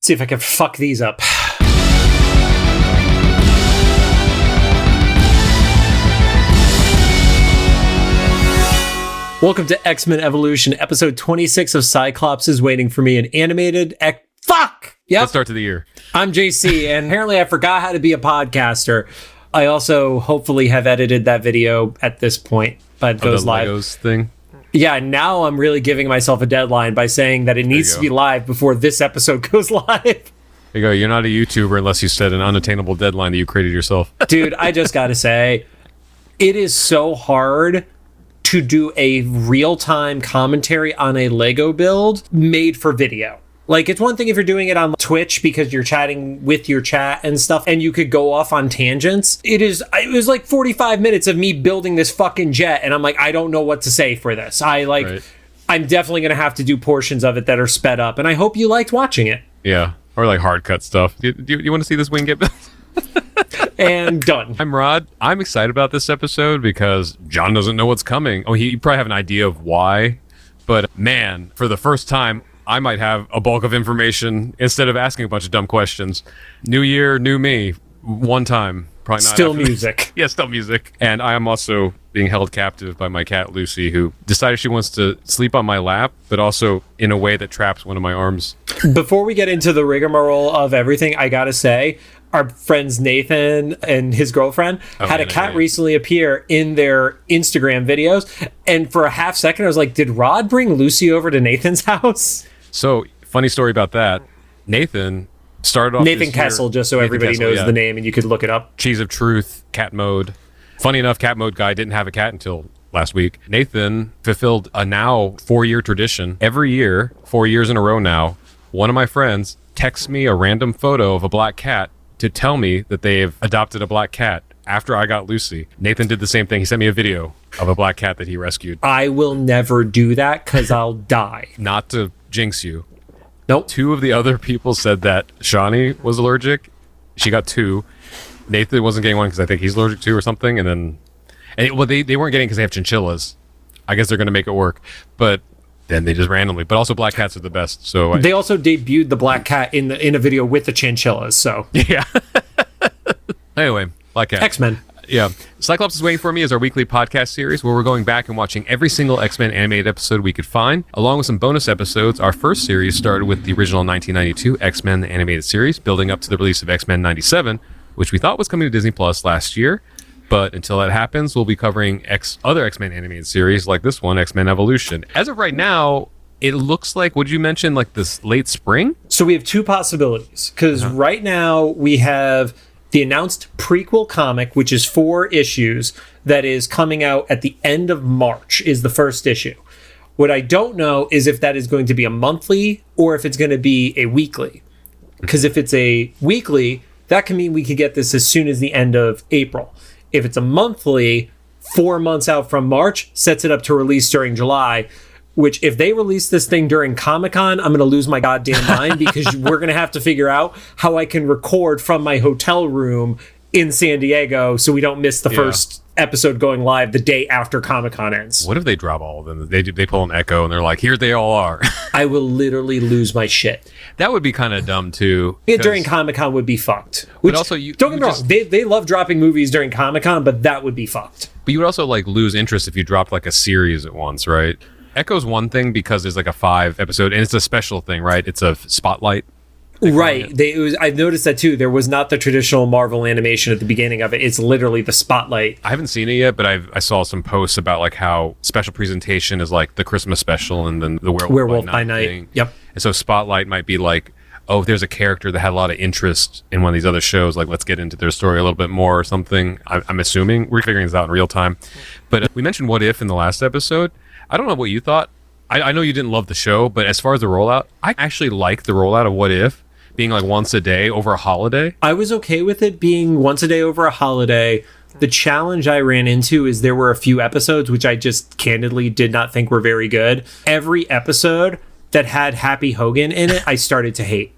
See if I can fuck these up. Welcome to X-Men Evolution, episode 26 of Cyclops is Waiting for Me, an animated... Fuck! Yep. Good start to the year. I'm JC, and apparently I forgot how to be a podcaster. I also hopefully have edited that video at this point, but it goes live. Legos thing? Yeah, now I'm really giving myself a deadline by saying that it needs to be live before this episode goes live. There you go. You're not a YouTuber unless you set an unattainable deadline that you created yourself. Dude, I just gotta say, it is so hard to do a real-time commentary on a Lego build made for video. Like, it's one thing if you're doing it on Twitch because you're chatting with your chat and stuff, and you could go off on tangents. It was like 45 minutes of me building this fucking jet, and I'm like, I don't know what to say for this. I'm definitely going to have to do portions of it that are sped up, and I hope you liked watching it. Yeah, or like hard cut stuff. Do you want to see this wing get built? And done. I'm Rod. I'm excited about this episode because John doesn't know what's coming. Oh, you probably have an idea of why, but man, for the first time, I might have a bulk of information instead of asking a bunch of dumb questions. New year, new me. One time. Probably not. Still music. Yeah, still music. And I am also being held captive by my cat, Lucy, who decided she wants to sleep on my lap, but also in a way that traps one of my arms. Before we get into the rigmarole of everything, I gotta say, our friends Nathan and his girlfriend had a cat recently appear in their Instagram videos. And for a half second, I was like, did Rod bring Lucy over to Nathan's house? So, funny story about that. Nathan started off Nathan Kessel, just so everybody knows the name and you could look it up. Cheese of Truth, cat mode. Funny enough, cat mode guy didn't have a cat until last week. Nathan fulfilled a now 4-year tradition. Every year, 4 years in a row now, one of my friends texts me a random photo of a black cat to tell me that they've adopted a black cat after I got Lucy. Nathan did the same thing. He sent me a video of a black cat that he rescued. I will never do that because I'll die. Not to jinx you. Nope. 2 of the other people said that Shawnee was allergic. She got 2. Nathan wasn't getting one because I think he's allergic to or something. And then, they weren't getting because they have chinchillas. I guess they're going to make it work. But then they just randomly. But also black cats are the best. So they also debuted the black cat in a video with the chinchillas. So yeah. Anyway, black cat. X-Men. Yeah. Cyclops is Waiting for Me is our weekly podcast series where we're going back and watching every single X-Men animated episode we could find, along with some bonus episodes. Our first series started with the original 1992 X-Men the animated series, building up to the release of X-Men 97, which we thought was coming to Disney Plus last year. But until that happens, we'll be covering other X-Men animated series like this one, X-Men Evolution. As of right now, it looks like, would you mention like this late spring? So we have 2 possibilities, because right now we have the announced prequel comic, which is 4 issues, that is coming out at the end of March, is the first issue. What I don't know is if that is going to be a monthly or if it's going to be a weekly. Because if it's a weekly, that can mean we could get this as soon as the end of April. If it's a monthly, 4 months out from March, sets it up to release during July, which if they release this thing during Comic-Con, I'm going to lose my goddamn mind because we're going to have to figure out how I can record from my hotel room in San Diego so we don't miss the first episode going live the day after Comic-Con ends. What if they drop all of them? They pull an Echo and they're like, here they all are. I will literally lose my shit. That would be kind of dumb too. During Comic-Con would be fucked. Which, but also, don't get me wrong, they love dropping movies during Comic-Con, but that would be fucked. But you would also like lose interest if you dropped like a series at once, right? Echo's one thing because there's like a 5 episode and it's a special thing, right? It's a spotlight. Right. I've noticed that too. There was not the traditional Marvel animation at the beginning of it. It's literally the spotlight. I haven't seen it yet, but I saw some posts about like how special presentation is like the Christmas special and then the Werewolf by Night thing. Yep. And so spotlight might be like, oh, if there's a character that had a lot of interest in one of these other shows, like let's get into their story a little bit more or something. I'm assuming we're figuring this out in real time. But we mentioned What If in the last episode. I don't know what you thought. I know you didn't love the show, but as far as the rollout, I actually like the rollout of What If being like once a day over a holiday. I was okay with it being once a day over a holiday. The challenge I ran into is there were a few episodes which I just candidly did not think were very good. Every episode that had Happy Hogan in it, I started to hate.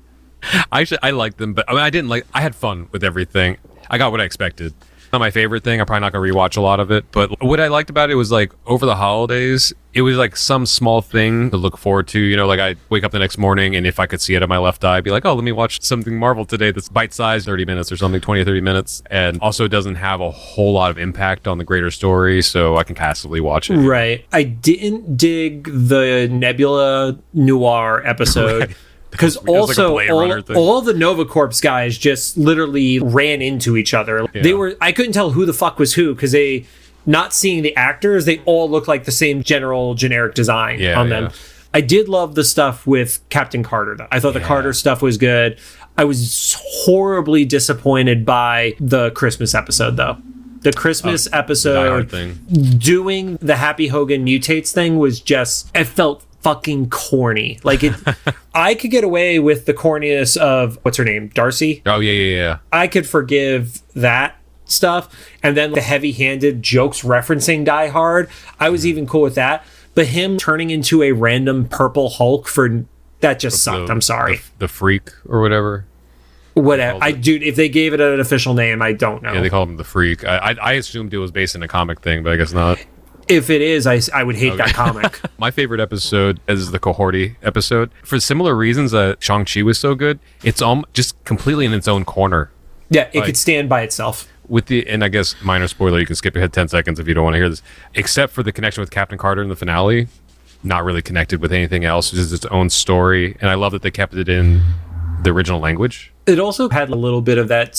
I liked them, but I mean, I didn't like. I had fun with everything. I got what I expected. Not my favorite thing. I'm probably not going to rewatch a lot of it. But what I liked about it was like over the holidays, it was like some small thing to look forward to. You know, like I wake up the next morning and if I could see it at my left eye, I'd be like, oh, let me watch something Marvel today that's bite-sized, 30 minutes or something, 20 or 30 minutes. And also doesn't have a whole lot of impact on the greater story, so I can passively watch it. Right. I didn't dig the Nebula Noir episode. Right. Because also, like all the Nova Corps guys just literally ran into each other. Yeah. I couldn't tell who the fuck was who, because not seeing the actors, they all look like the same generic design on them. I did love the stuff with Captain Carter, though. I thought the Carter stuff was good. I was horribly disappointed by the Christmas episode, though. The Christmas episode, doing the Happy Hogan mutates thing was just, it felt fucking corny. Like I could get away with the corniness of what's her name, Darcy. Oh yeah. I could forgive that stuff, and then the heavy-handed jokes referencing Die Hard, I was even cool with that. But him turning into a random purple Hulk that just sucked. I'm sorry. The Freak or whatever. Whatever. Dude, if they gave it an official name, I don't know. Yeah, they called him the Freak. I assumed it was based in a comic thing, but I guess not. If it is, I would hate that comic. My favorite episode is the Cohorty episode. For similar reasons that Shang-Chi was so good, it's just completely in its own corner. Yeah, it could stand by itself. And I guess, minor spoiler, you can skip ahead 10 seconds if you don't want to hear this. Except for the connection with Captain Carter in the finale, not really connected with anything else. It's just its own story. And I love that they kept it in the original language. It also had a little bit of that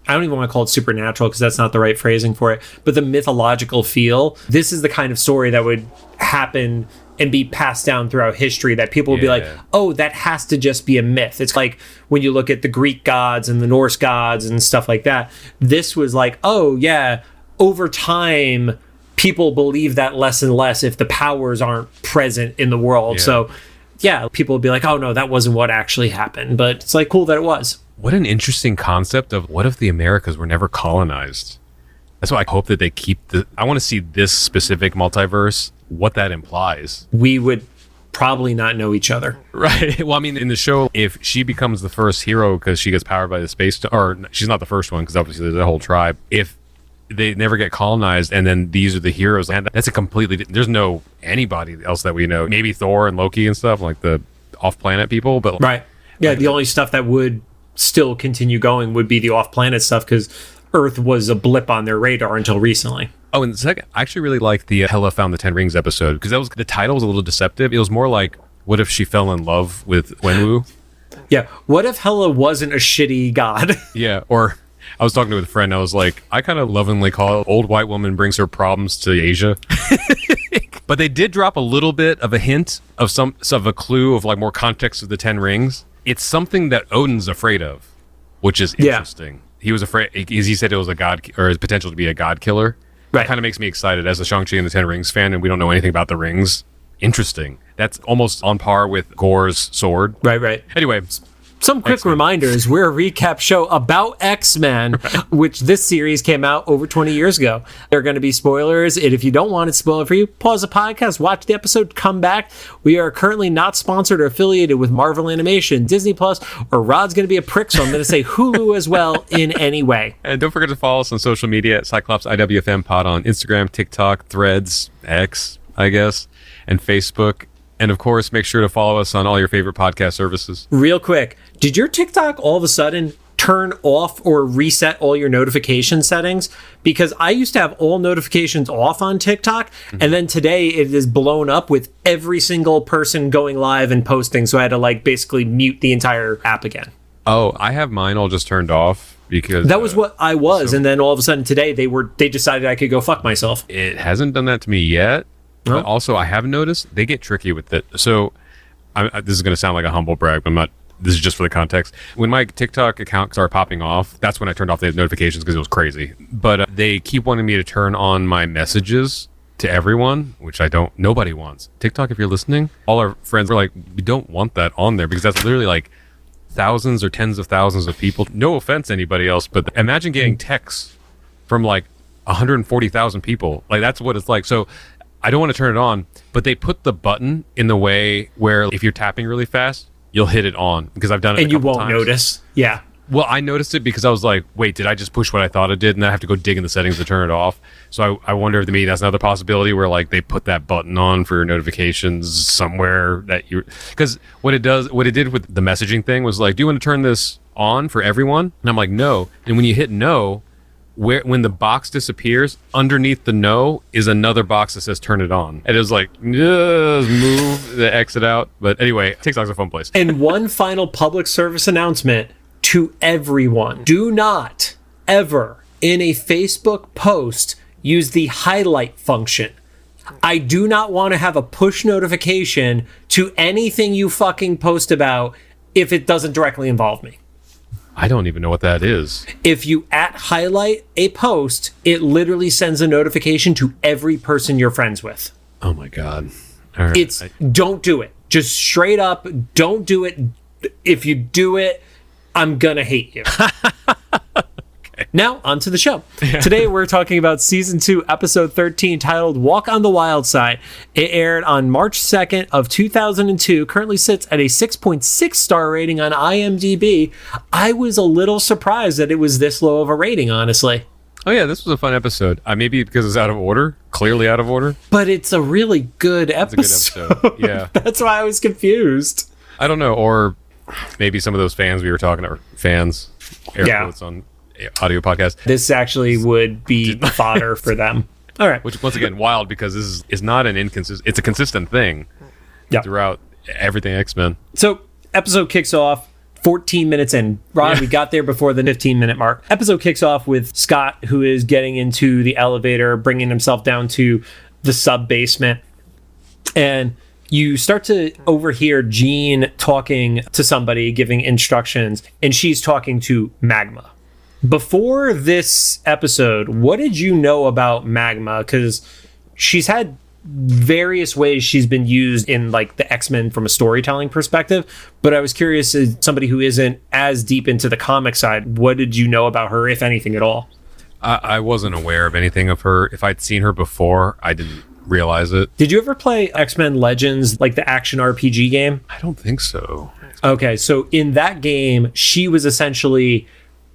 I don't even want to call it supernatural because that's not the right phrasing for it, but the mythological feel. This is the kind of story that would happen and be passed down throughout history that people would be like, oh, that has to just be a myth. It's like when you look at the Greek gods and the Norse gods and stuff like that. This was like, oh, yeah, over time, people believe that less and less if the powers aren't present in the world. Yeah. So, yeah, people would be like, oh, no, that wasn't what actually happened. But it's like cool that it was. What an interesting concept of what if the Americas were never colonized? That's why I hope that they keep I want to see this specific multiverse, what that implies. We would probably not know each other. Right. Well, I mean, in the show, if she becomes the first hero because she gets powered by the space, or she's not the first one because obviously there's a whole tribe. If they never get colonized and then these are the heroes, and that's a completely, there's no anybody else that we know. Maybe Thor and Loki and stuff, like the off-planet people. But right. Yeah, like the only stuff that would still continue going would be the off-planet stuff because Earth was a blip on their radar until recently. Oh, and the second, I actually really liked the Hela Found the Ten Rings episode because the title was a little deceptive. It was more like, what if she fell in love with Wenwu? Yeah, what if Hela wasn't a shitty god? Yeah, or I was talking to a friend, I was like, I kind of lovingly call it old white woman brings her problems to Asia. But they did drop a little bit of a hint of a clue of like more context of the Ten Rings. It's something that Odin's afraid of, which is interesting. He was afraid, he said it was a god, or his potential to be a god killer. Right. That kind of makes me excited as a Shang-Chi and the Ten Rings fan, and we don't know anything about the rings. Interesting. That's almost on par with Gore's sword. Right. Anyway, some quick X-Men. Reminders. We're a recap show about X-Men, which this series came out over 20 years ago. There are going to be spoilers, and if you don't want it spoiled for you, pause the podcast, watch the episode, come back. We are currently not sponsored or affiliated with Marvel Animation, Disney Plus, or Rod's going to be a prick, so I'm going to say Hulu as well in any way. And don't forget to follow us on social media at Cyclops CIWFM Pod on Instagram, TikTok, Threads, X, I guess, and Facebook. And of course, make sure to follow us on all your favorite podcast services. Real quick, did your TikTok all of a sudden turn off or reset all your notification settings? Because I used to have all notifications off on TikTok, and then today it is blown up with every single person going live and posting. So I had to like basically mute the entire app again. Oh, I have mine all just turned off because that was what I was, and then all of a sudden today they decided I could go fuck myself. It hasn't done that to me yet. But also, I have noticed they get tricky with it. So, this is going to sound like a humble brag, but I'm not. This is just for the context. When my TikTok account started popping off, that's when I turned off the notifications because it was crazy. But they keep wanting me to turn on my messages to everyone, which nobody wants. TikTok, if you're listening, all our friends are like, we don't want that on there because that's literally like thousands or tens of thousands of people. No offense to anybody else, but imagine getting texts from like 140,000 people. Like, that's what it's like. So, I don't want to turn it on, but they put the button in the way where if you're tapping really fast, you'll hit it on because I've done it and a couple you won't times. Notice. Yeah. Well, I noticed it because I was like, wait, did I just push what I thought it did? And then I have to go dig in the settings to turn it off. So I wonder if maybe that's another possibility where like they put that button on for notifications somewhere that you, because what it did with the messaging thing was like, do you want to turn this on for everyone? And I'm like, no. And when you hit no, when the box disappears, underneath the no is another box that says turn it on. And it was like, just move the exit out. But anyway, TikTok's a fun place. And one final public service announcement to everyone. Do not ever in a Facebook post use the highlight function. I do not want to have a push notification to anything you fucking post about if it doesn't directly involve me. I don't even know what that is. If you highlight a post, it literally sends a notification to every person you're friends with. Oh my God. All right. Don't do it. Just straight up, don't do it. If you do it, I'm gonna hate you. Okay. Now, on to the show. Today, we're talking about Season 2, Episode 13, titled Walk on the Wild Side. It aired on March 2nd of 2002, currently sits at a 6.6 star rating on IMDb. I was a little surprised that it was this low of a rating, honestly. Oh yeah, this was a fun episode. Maybe because it's out of order, clearly out of order. But it's a really good episode. It's a good episode, yeah. That's why I was confused. I don't know, or maybe some of those fans we were talking to, fans, air quotes on audio podcast. This actually would be fodder for them. All right. Which, once again, wild because this is not an inconsistent, it's a consistent thing throughout everything X-Men. So, episode kicks off 14 minutes in. Rod, we got there before the 15-minute mark. Episode kicks off with Scott, who is getting into the elevator, bringing himself down to the sub-basement. And you start to overhear Jean talking to somebody, giving instructions, and she's talking to Magma. Before this episode, what did you know about Magma? Because she's had various ways she's been used in like the X-Men from a storytelling perspective, but I was curious, as somebody who isn't as deep into the comic side, what did you know about her, if anything at all? I wasn't aware of anything of her. If I'd seen her before, I didn't realize it. Did you ever play X-Men Legends, like the action RPG game? I don't think so. Okay, so in that game, she was essentially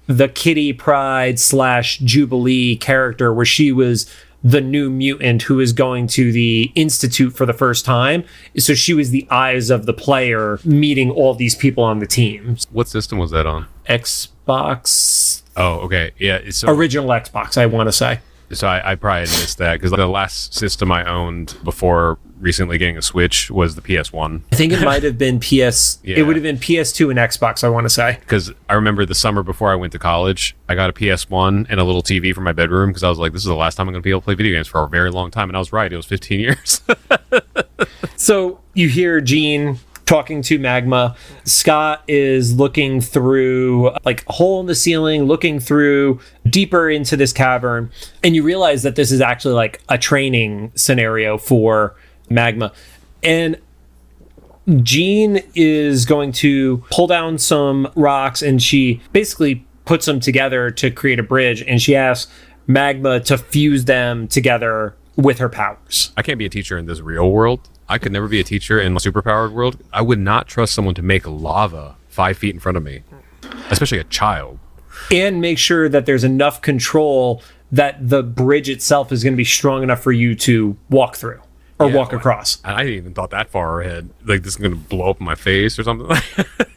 the Kitty Pryde / Jubilee character, where she was the new mutant who is going to the Institute for the first time. So she was the eyes of the player, meeting all these people on the team. What system was that on? Xbox. Oh, okay. Yeah. Original Xbox, I want to say. So I probably missed that because the last system I owned before recently getting a Switch was the PS1. I think it might have been PS. Yeah. It would have been PS2 and Xbox, I want to say. Because I remember the summer before I went to college, I got a PS1 and a little TV for my bedroom because I was like, this is the last time I'm going to be able to play video games for a very long time. And I was right. It was 15 years. So you hear Jean talking to Magma. Scott is looking through like a hole in the ceiling, looking through deeper into this cavern, and you realize that this is actually like a training scenario for Magma. And Jean is going to pull down some rocks, and she basically puts them together to create a bridge, and she asks Magma to fuse them together with her powers. I can't be a teacher in this real world. I could never be a teacher in a superpowered world. I would not trust someone to make lava 5 feet in front of me, especially a child. And make sure that there's enough control that the bridge itself is going to be strong enough for you to walk through or walk across. I didn't even thought that far ahead. Like, this is going to blow up in my face or something.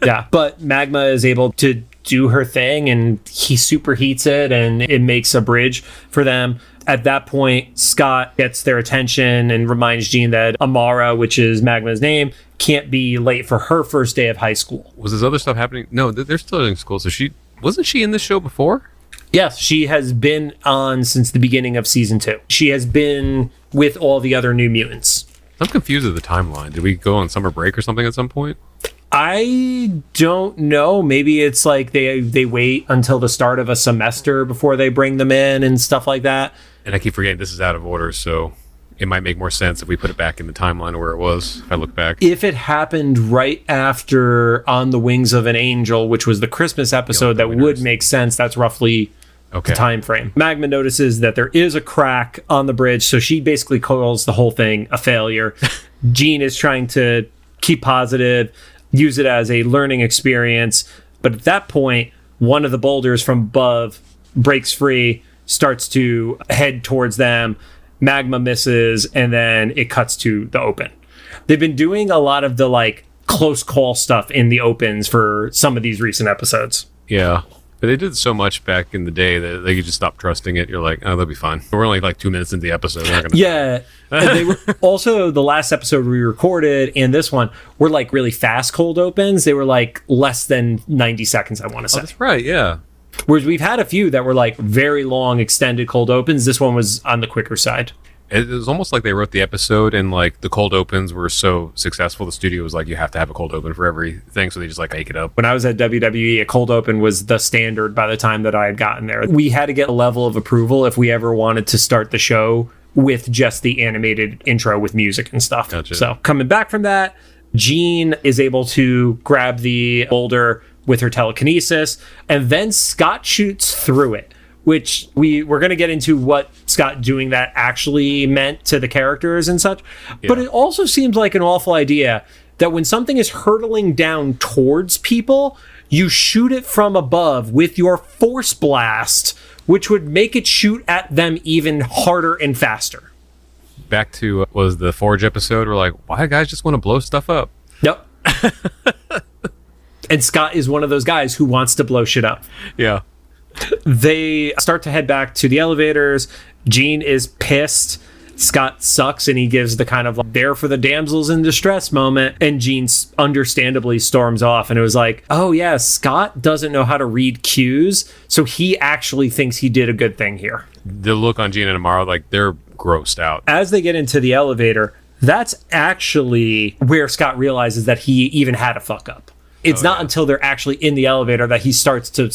Yeah, but Magma is able to do her thing, and he superheats it, and it makes a bridge for them. At that point, Scott gets their attention and reminds Jean that Amara, which is Magma's name, can't be late for her first day of high school. Was this other stuff happening? No, they're still in school. So wasn't she in this show before? Yes, she has been on since the beginning of season 2. She has been with all the other New Mutants. I'm confused with the timeline. Did we go on summer break or something at some point? I don't know. Maybe it's like they wait until the start of a semester before they bring them in and stuff like that. And I keep forgetting this is out of order, so it might make more sense if we put it back in the timeline where it was, if I look back. If it happened right after On the Wings of an Angel, which was the Christmas episode, that would make sense. That's roughly the time frame. Magma notices that there is a crack on the bridge, so she basically calls the whole thing a failure. Jean is trying to keep positive, use it as a learning experience, but at that point, one of the boulders from above breaks free, starts to head towards them. Magma misses, and then it cuts to the open. They've been doing a lot of the like close call stuff in the opens for some of these recent episodes. Yeah. But they did so much back in the day that they could just stop trusting it. You're like, oh, they'll be fine. We're only like 2 minutes into the episode. They're not gonna Yeah. And they were also, the last episode we recorded and this one were like really fast cold opens. They were like less than 90 seconds, I want to say. Oh, that's right, yeah. Whereas we've had a few that were like very long extended cold opens. This one was on the quicker side. It was almost like they wrote the episode and like the cold opens were so successful. The studio was like, you have to have a cold open for everything. So they just like make it up. When I was at WWE, a cold open was the standard by the time that I had gotten there. We had to get a level of approval if we ever wanted to start the show with just the animated intro with music and stuff. Gotcha. So coming back from that, Jean is able to grab the boulder with her telekinesis, and then Scott shoots through it, which we're going to get into what Scott doing that actually meant to the characters and such. Yeah. But it also seems like an awful idea that when something is hurtling down towards people, you shoot it from above with your force blast, which would make it shoot at them even harder and faster. Back to was the Forge episode. We're like, why do guys just want to blow stuff up? Yep. And Scott is one of those guys who wants to blow shit up. Yeah. They start to head back to the elevators. Jean is pissed. Scott sucks, and he gives the kind of like, there for the damsels in distress moment. And Jean understandably storms off. And it was like, oh yeah, Scott doesn't know how to read cues. So he actually thinks he did a good thing here. The look on Jean and Amaro, like they're grossed out. As they get into the elevator, that's actually where Scott realizes that he even had a fuck up. It's not until they're actually in the elevator that he starts to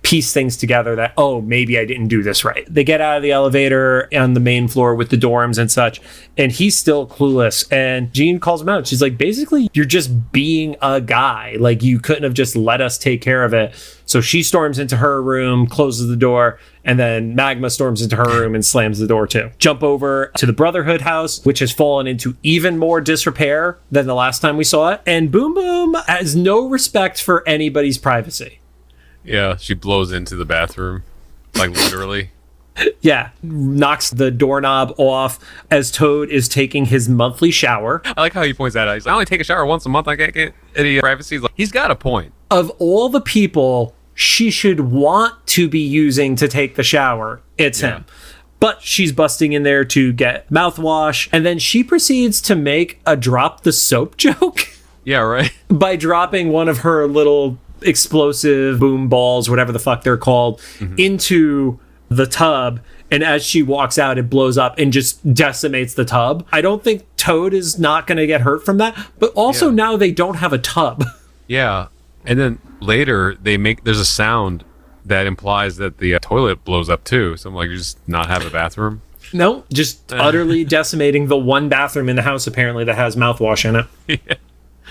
piece things together that, oh, maybe I didn't do this right. They get out of the elevator on the main floor with the dorms and such, and he's still clueless. And Jean calls him out. She's like, basically, you're just being a guy. Like, you couldn't have just let us take care of it. So she storms into her room, closes the door, and then Magma storms into her room and slams the door too. Jump over to the Brotherhood house, which has fallen into even more disrepair than the last time we saw it. And Boom Boom has no respect for anybody's privacy. Yeah, she blows into the bathroom, like literally. Yeah, knocks the doorknob off as Toad is taking his monthly shower. I like how he points that out. He's like, I only take a shower once a month. I can't get any privacy. He's got a point. Of all the people she should want to be using to take the shower, it's him. But she's busting in there to get mouthwash, and then she proceeds to make a drop the soap joke. Yeah, right. By dropping one of her little explosive boom balls, whatever the fuck they're called, into the tub. And as she walks out, it blows up and just decimates the tub. I don't think Toad is not going to get hurt from that. But also now they don't have a tub. Yeah. And then later there's a sound that implies that the toilet blows up too. So I'm like, you just not have a bathroom? No, just utterly decimating the one bathroom in the house apparently that has mouthwash in it. Yeah.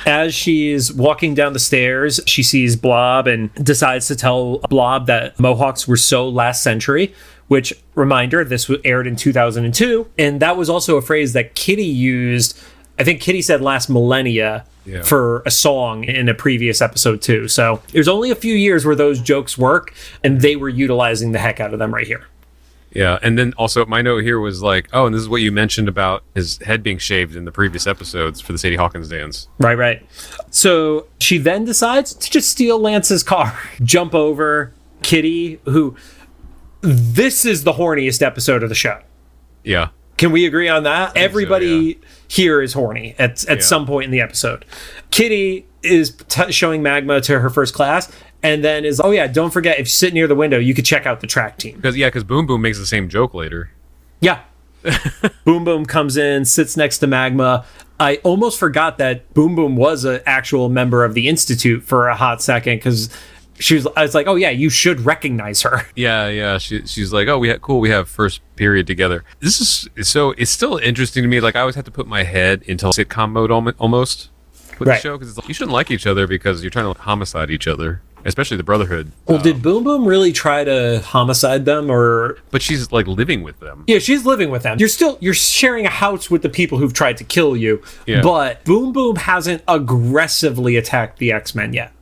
As she's walking down the stairs, she sees Blob and decides to tell Blob that Mohawks were so last century, which, reminder, this was aired in 2002. And that was also a phrase that Kitty used. I think Kitty said last millennia for a song in a previous episode too. So there's only a few years where those jokes work, and they were utilizing the heck out of them right here. Yeah, and then also my note here was like, oh, and this is what you mentioned about his head being shaved in the previous episodes for the Sadie Hawkins dance. Right. So she then decides to just steal Lance's car, jump over Kitty, who, this is the horniest episode of the show. Yeah. Can we agree on that? Everybody here is horny at some point in the episode. Kitty is showing Magma to her first class, and then is, oh yeah, don't forget, if you sit near the window, you could check out the track team. Because Boom Boom makes the same joke later. Yeah. Boom Boom comes in, sits next to Magma. I almost forgot that Boom Boom was an actual member of the Institute for a hot second, because I was like, oh yeah, you should recognize her. Yeah. She's like, oh, we have first period together. This is so. It's still interesting to me. Like I always have to put my head into sitcom mode almost with the show, because it's like, you shouldn't like each other because you're trying to homicide each other, especially the Brotherhood. Well, did Boom Boom really try to homicide them, or? But she's like living with them. Yeah, she's living with them. You're sharing a house with the people who've tried to kill you. Yeah. But Boom Boom hasn't aggressively attacked the X-Men yet.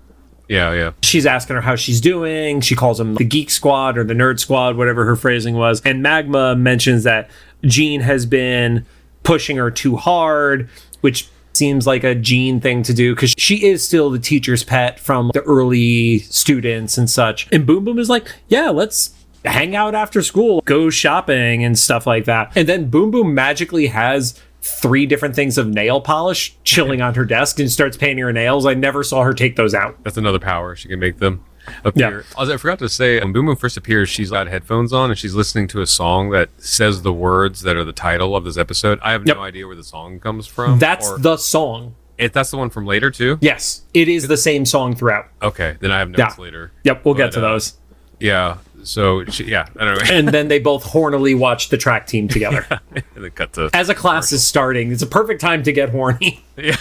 Yeah. She's asking her how she's doing. She calls them the Geek Squad or the Nerd Squad, whatever her phrasing was. And Magma mentions that Jean has been pushing her too hard, which seems like a Jean thing to do because she is still the teacher's pet from the early students and such. And Boom Boom is like, yeah, let's hang out after school, go shopping and stuff like that. And then Boom Boom magically has 3 different things of nail polish chilling on her desk and starts painting her nails. I never saw her take those out. That's another power. She can make them appear. Yeah. I forgot to say, when Boom Boom first appears, she's got headphones on and she's listening to a song that says the words that are the title of this episode. I have no idea where the song comes from. That's the song. That's the one from later, too? Yes. It is the same song throughout. Okay. Then I have notes later. Yep. We'll get to those. Yeah. So, I don't know. And then they both hornily watch the track team together. And then cut to as a class is starting. It's a perfect time to get horny. Yeah.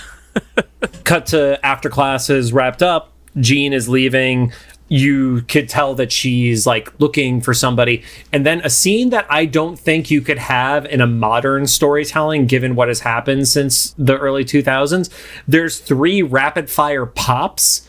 Cut to after class is wrapped up. Jean is leaving. You could tell that she's like looking for somebody. And then a scene that I don't think you could have in a modern storytelling, given what has happened since the early 2000s. There's 3 rapid fire pops.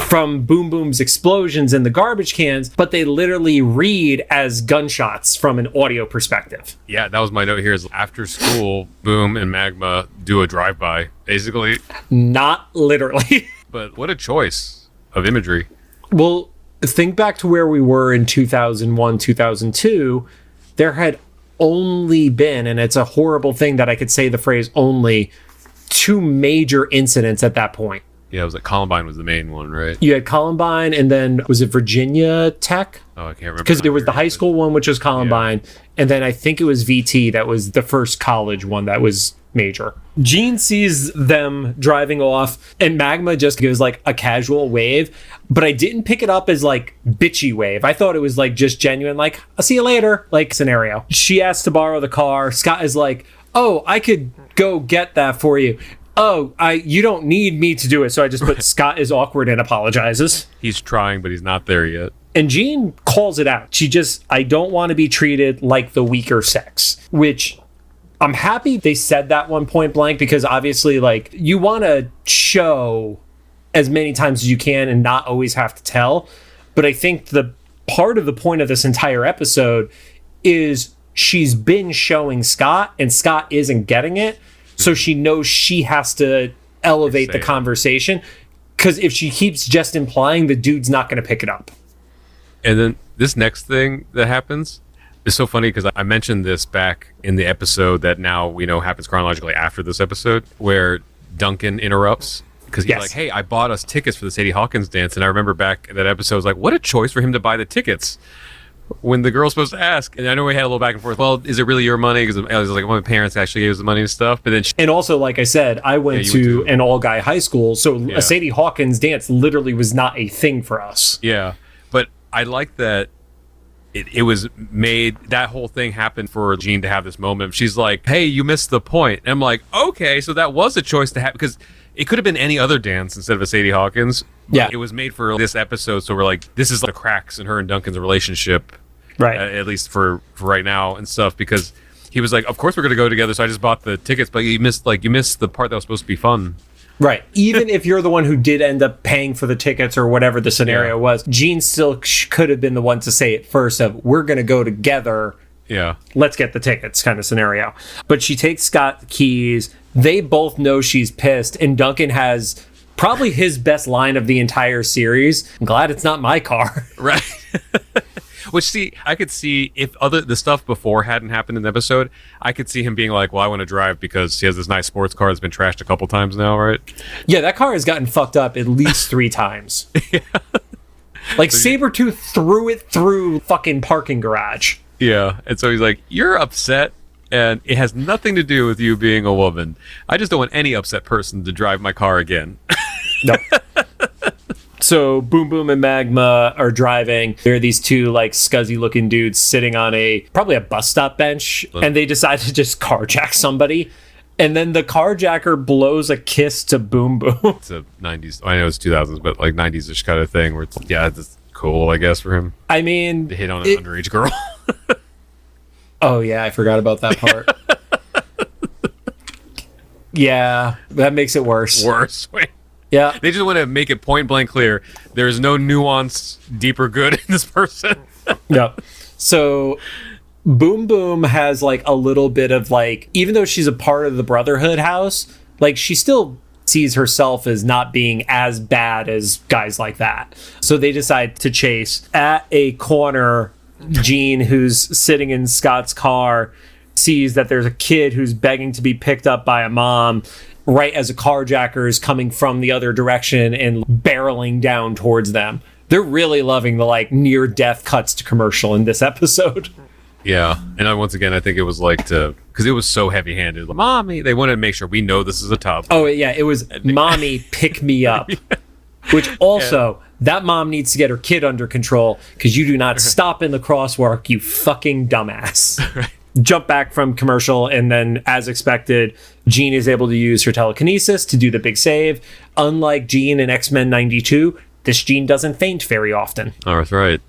From Boom Boom's explosions in the garbage cans, but they literally read as gunshots from an audio perspective. Yeah, that was my note here. Is after school, Boom and Magma do a drive-by, basically. Not literally. But what a choice of imagery. Well, think back to where we were in 2001, 2002. There had only been, and it's a horrible thing that I could say the phrase only, 2 major incidents at that point. Yeah, it was like Columbine was the main one, right? You had Columbine, and then was it Virginia Tech? Oh, I can't remember. Because there was the high school one, which was Columbine, and then I think it was VT that was the first college one that was major. Jean sees them driving off, and Magma just gives like a casual wave, but I didn't pick it up as like bitchy wave. I thought it was like just genuine, like, I'll see you later, like scenario. She asks to borrow the car. Scott is like, oh, I could go get that for you. Oh, you don't need me to do it. So I just put Scott is awkward and apologizes. He's trying, but he's not there yet. And Jean calls it out. She just, I don't want to be treated like the weaker sex, which I'm happy they said that one point blank, because obviously, like, you want to show as many times as you can and not always have to tell. But I think the part of the point of this entire episode is she's been showing Scott and Scott isn't getting it. So she knows she has to elevate the conversation, because if she keeps just implying, the dude's not going to pick it up. And then this next thing that happens is so funny, because I mentioned this back in the episode that now we know happens chronologically after this episode, where Duncan interrupts because he's like, hey, I bought us tickets for the Sadie Hawkins dance. And I remember back in that episode, I was like, what a choice for him to buy the tickets when the girl's supposed to ask. And I know we had a little back and forth. Well, is it really your money? Because I was like, well, my parents actually gave us the money and stuff. But then and also, like I said, I went to an all-guy high school, so a Sadie Hawkins dance literally was not a thing for us. Yeah, but I like that it was made, that whole thing happened for Jean to have this moment. She's like, hey, you missed the point. And I'm like, okay, so that was a choice to have, because it could have been any other dance instead of a Sadie Hawkins. Yeah. It was made for this episode, so we're like, this is the cracks in her and Duncan's relationship. Right. At least for right now and stuff, because he was like, of course we're going to go together, so I just bought the tickets, but you missed the part that was supposed to be fun. Right. Even if you're the one who did end up paying for the tickets or whatever the scenario was, Jean still could have been the one to say it first of, we're going to go together. Yeah. Let's get the tickets kind of scenario. But she takes Scott the keys. They both know she's pissed, and Duncan has probably his best line of the entire series. I'm glad it's not my car. Right. Which, see, I could see if the stuff before hadn't happened in the episode, I could see him being like, well, I want to drive because he has this nice sports car that's been trashed a couple times now, right? Yeah, that car has gotten fucked up at least 3 times. Yeah. Like, Sabretooth threw it through fucking parking garage. Yeah, and so he's like, you're upset, and it has nothing to do with you being a woman. I just don't want any upset person to drive my car again. No. So Boom Boom and Magma are driving. There are these 2 like scuzzy looking dudes sitting on probably a bus stop bench, and they decide to just carjack somebody. And then the carjacker blows a kiss to Boom Boom. It's a 90s, I know it's 2000s, but like 90s-ish kind of thing where it's, yeah, it's cool, I guess, for him. I mean, to hit on an underage girl. Oh yeah, I forgot about that part. Yeah, that makes it worse. Worse. Wait. Yeah. They just want to make it point blank clear. There is no nuance, deeper good in this person. Yep. So Boom Boom has like a little bit of like, even though she's a part of the Brotherhood house, like she still sees herself as not being as bad as guys like that. So they decide to chase. At a corner, Jean, who's sitting in Scott's car, sees that there's a kid who's begging to be picked up by a mom right as a carjacker is coming from the other direction and barreling down towards them. They're really loving the like near death cuts to commercial in this episode. Yeah. And once again, I think it was like because it was so heavy handed. Like, Mommy, they wanted to make sure we know this is a tub. Oh, yeah. It was Mommy, pick me up. Which also, that mom needs to get her kid under control because you do not stop in the crosswalk, you fucking dumbass. Right. Jump back from commercial, and then, as expected, Jean is able to use her telekinesis to do the big save. Unlike Jean in X-Men 92, this Jean doesn't faint very often. Oh, that's right.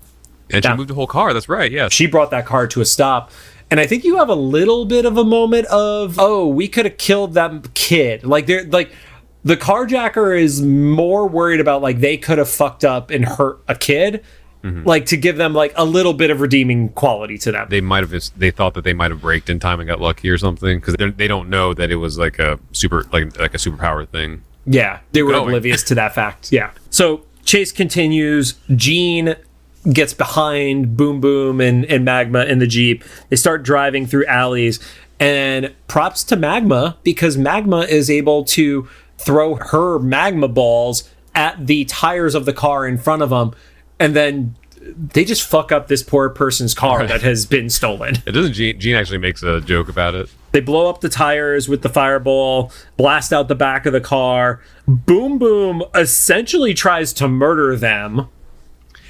And she moved the whole car. That's right, yes. She brought that car to a stop. And I think you have a little bit of a moment of, oh, we could have killed that kid. Like, they're like, the carjacker is more worried about, like, they could have fucked up and hurt a kid. Mm-hmm. Like, to give them like a little bit of redeeming quality to them. They thought that they might have braked in time and got lucky or something because they don't know that it was like a superpower thing. Yeah, they were oblivious to that fact. Yeah. So chase continues. Jean gets behind Boom Boom and Magma in the Jeep. They start driving through alleys, and props to Magma because Magma is able to throw her magma balls at the tires of the car in front of them. And then they just fuck up this poor person's car that has been stolen. It doesn't. Jean actually makes a joke about it. They blow up the tires with the fireball, blast out the back of the car. Boom Boom essentially tries to murder them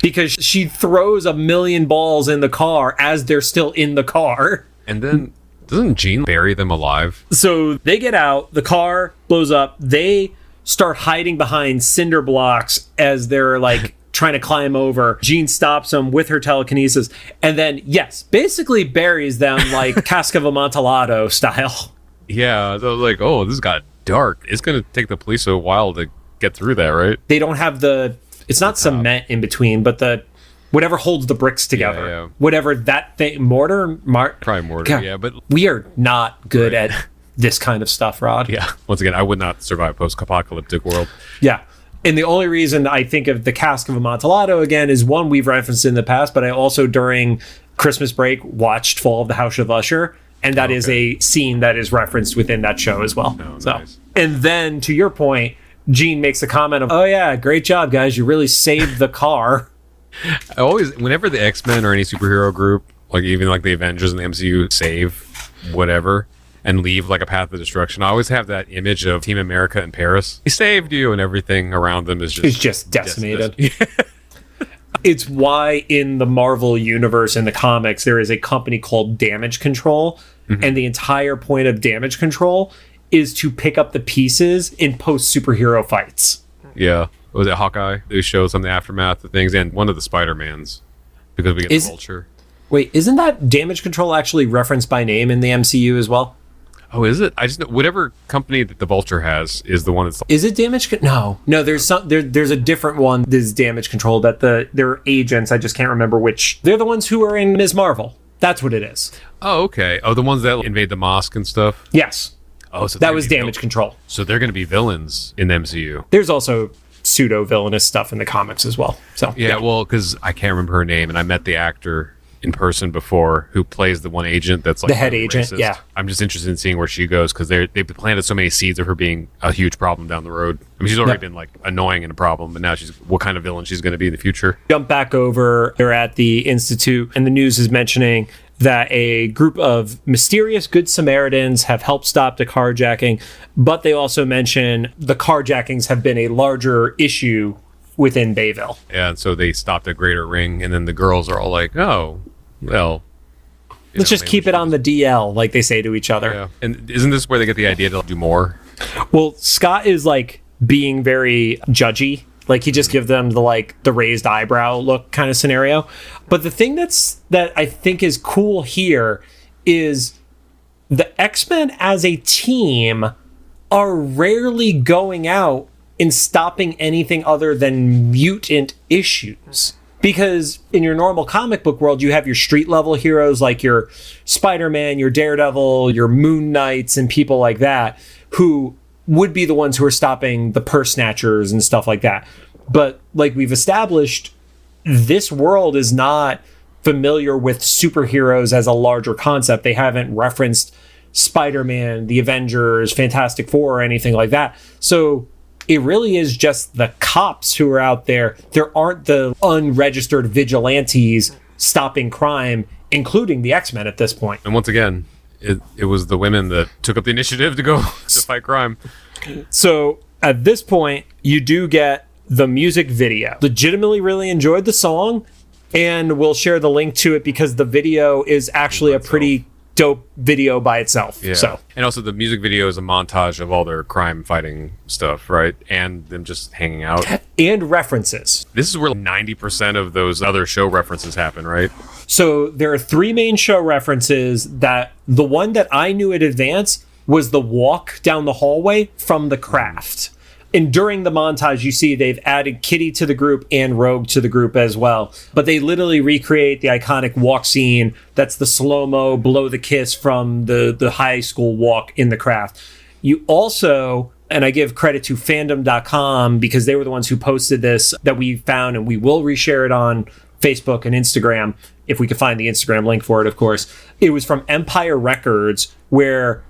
because she throws a million balls in the car as they're still in the car. And then doesn't Jean bury them alive? So they get out, the car blows up, they start hiding behind cinder blocks as they're like trying to climb over. Jean stops them with her telekinesis and then, yes, basically buries them like Cask of Amontillado style. Yeah, they're like, oh, this got dark. It's going to take the police a while to get through that, right? They don't have it's not cement in between, but whatever holds the bricks together. Yeah. Whatever that thing, mortar? Probably mortar, God, yeah. But we are not good at this kind of stuff, Rod. Yeah, once again, I would not survive a post-apocalyptic world. Yeah. And the only reason I think of the Cask of Amontillado again is one we've referenced in the past, but I also during Christmas break watched Fall of the House of Usher, and that is a scene that is referenced within that show as well. Oh, so, nice. And then to your point, Jean makes a comment of, "Oh yeah, great job, guys! You really saved the car." I always, whenever the X-Men or any superhero group, like even like the Avengers and the MCU, save whatever and leave like a path of destruction, I always have that image of Team America in Paris. He saved you, and everything around them is just decimated. It's why in the Marvel universe in the comics there is a company called Damage Control, and the entire point of Damage Control is to pick up the pieces in post superhero fights. Yeah. Was it Hawkeye? They showed some of the aftermath of things, and one of the Spider-Mans, because we get the Vulture. Wait, isn't that Damage Control actually referenced by name in the MCU as well? Oh, is it? I just know whatever company that the Vulture has is the one that's. Is it Damage? No. There's there's a different one. This is Damage Control that they're agents. I just can't remember which. They're the ones who are in Ms. Marvel. That's what it is. Oh, okay. Oh, the ones that invade the mosque and stuff. Yes. Oh, so that was Damage Control. So they're going to be villains in the MCU. There's also pseudo villainous stuff in the comics as well. So yeah. Well, because I can't remember her name, and I met the actor in person before who plays the one agent that's like the head agent. Racist. Yeah, I'm just interested in seeing where she goes because they've planted so many seeds of her being a huge problem down the road. I mean, she's already been like annoying and a problem, but now she's what kind of villain she's going to be in the future. Jump back over. They're at the Institute, and the news is mentioning that a group of mysterious Good Samaritans have helped stop the carjacking, but they also mention the carjackings have been a larger issue within Bayville. Yeah, and so they stopped at Greater Ring, and then the girls are all like, oh, well, let's just keep it on the DL, like they say to each other. Yeah. And isn't this where they get the idea to do more? Well, Scott is like being very judgy. Like he just gives them the raised eyebrow look kind of scenario. But the thing that I think is cool here is the X-Men as a team are rarely going out in stopping anything other than mutant issues. Because in your normal comic book world, you have your street level heroes like your Spider-Man, your Daredevil, your Moon Knights, and people like that, who would be the ones who are stopping the purse snatchers and stuff like that. But like we've established, this world is not familiar with superheroes as a larger concept. They haven't referenced Spider-Man, the Avengers, Fantastic Four, or anything like that. So it really is just the cops who are out there. There aren't the unregistered vigilantes stopping crime, including the X-Men at this point. And once again, it was the women that took up the initiative to go to fight crime. So at this point, you do get the music video. Legitimately really enjoyed the song, and we'll share the link to it because the video is actually a pretty dope video by itself. Yeah. So, and also the music video is a montage of all their crime fighting stuff, right? And them just hanging out. And references. This is where 90% of those other show references happen, right? So there are 3 main show references. That the one that I knew in advance was the walk down the hallway from The Craft. And during the montage, you see they've added Kitty to the group and Rogue to the group as well. But they literally recreate the iconic walk scene. That's the slow-mo, blow the kiss from the high school walk in The Craft. You also, and I give credit to fandom.com because they were the ones who posted this that we found, and we will reshare it on Facebook and Instagram if we could find the Instagram link for it, of course. It was from Empire Records, where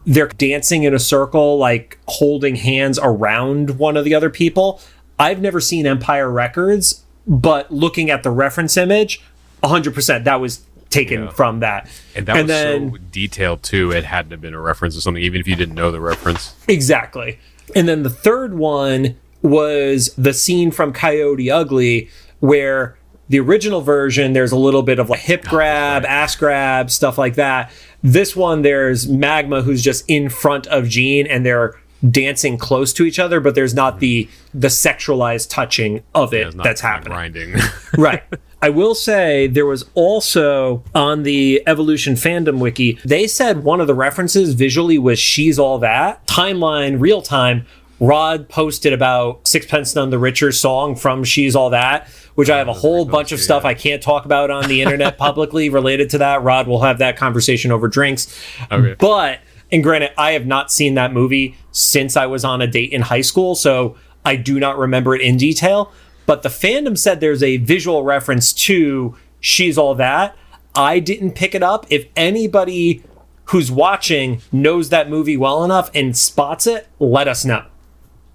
they're dancing in a circle, like holding hands around one of the other people. I've never seen Empire Records, but looking at the reference image, 100% that was taken from that. And that was so detailed too. It had to have been a reference to something, even if you didn't know the reference. Exactly. And then the third one was the scene from Coyote Ugly, where the original version, there's a little bit of a hip grab, ass grab, stuff like that. This one, there's Magma, who's just in front of Jean, and they're dancing close to each other, but there's not the sexualized touching of it that's happening. Grinding. Right. I will say there was also on the Evolution fandom wiki, they said one of the references visually was She's All That. Timeline, real time, Rod posted about Sixpence None the Richer's song from She's All That, which I have a whole bunch of stuff I can't talk about on the internet publicly related to that. Rod will have that conversation over drinks. Okay. But, and granted, I have not seen that movie since I was on a date in high school, so I do not remember it in detail. But the fandom said there's a visual reference to She's All That. I didn't pick it up. If anybody who's watching knows that movie well enough and spots it, let us know.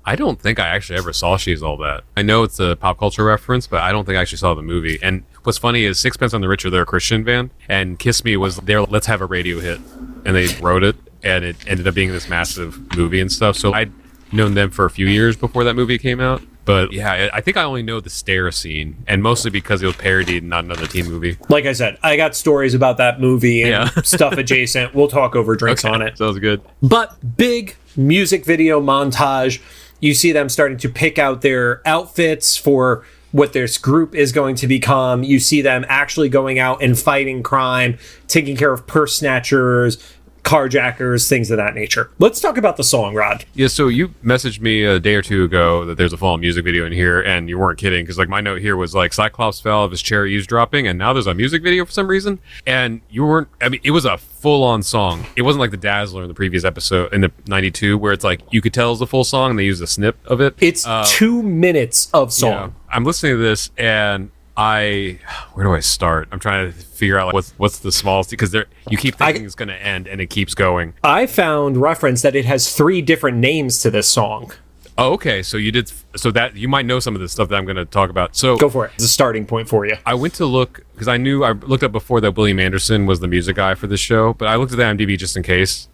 I don't think I actually ever saw She's All That. I know it's a pop culture reference, but I don't think I actually saw the movie. And what's funny is Sixpence None the Richer, they're a Christian band, and Kiss Me was their Let's Have a Radio hit. And they wrote it, and it ended up being this massive movie and stuff. So I'd known them for a few years before that movie came out. But yeah, I think I only know the stair scene, and mostly because it was parodied and not another teen movie. Like I said, I got stories about that movie and stuff adjacent. We'll talk over drinks on it. Sounds good. But big music video montage. You see them starting to pick out their outfits for what this group is going to become. You see them actually going out and fighting crime, taking care of purse snatchers, carjackers, things of that nature. Let's talk about the song, Rod. Yeah, so you messaged me a day or two ago that there's a full music video in here, and you weren't kidding, because like my note here was like Cyclops fell of his chair eavesdropping, and now there's a music video for some reason. And you weren't, I mean, it was a full-on song. It wasn't like the Dazzler in the previous episode, in the 92, where it's like you could tell it's a full song, and they used a snip of it. It's 2 minutes of song. Yeah, I'm listening to this, and where do I start? I'm trying to figure out like what's the smallest, because you keep thinking it's going to end and it keeps going. I found reference that it has 3 different names to this song. Oh, okay. So that you might know some of the stuff that I'm going to talk about. So go for it. It's a starting point for you. I went to look because I looked up before that William Anderson was the music guy for this show, but I looked at the IMDb just in case.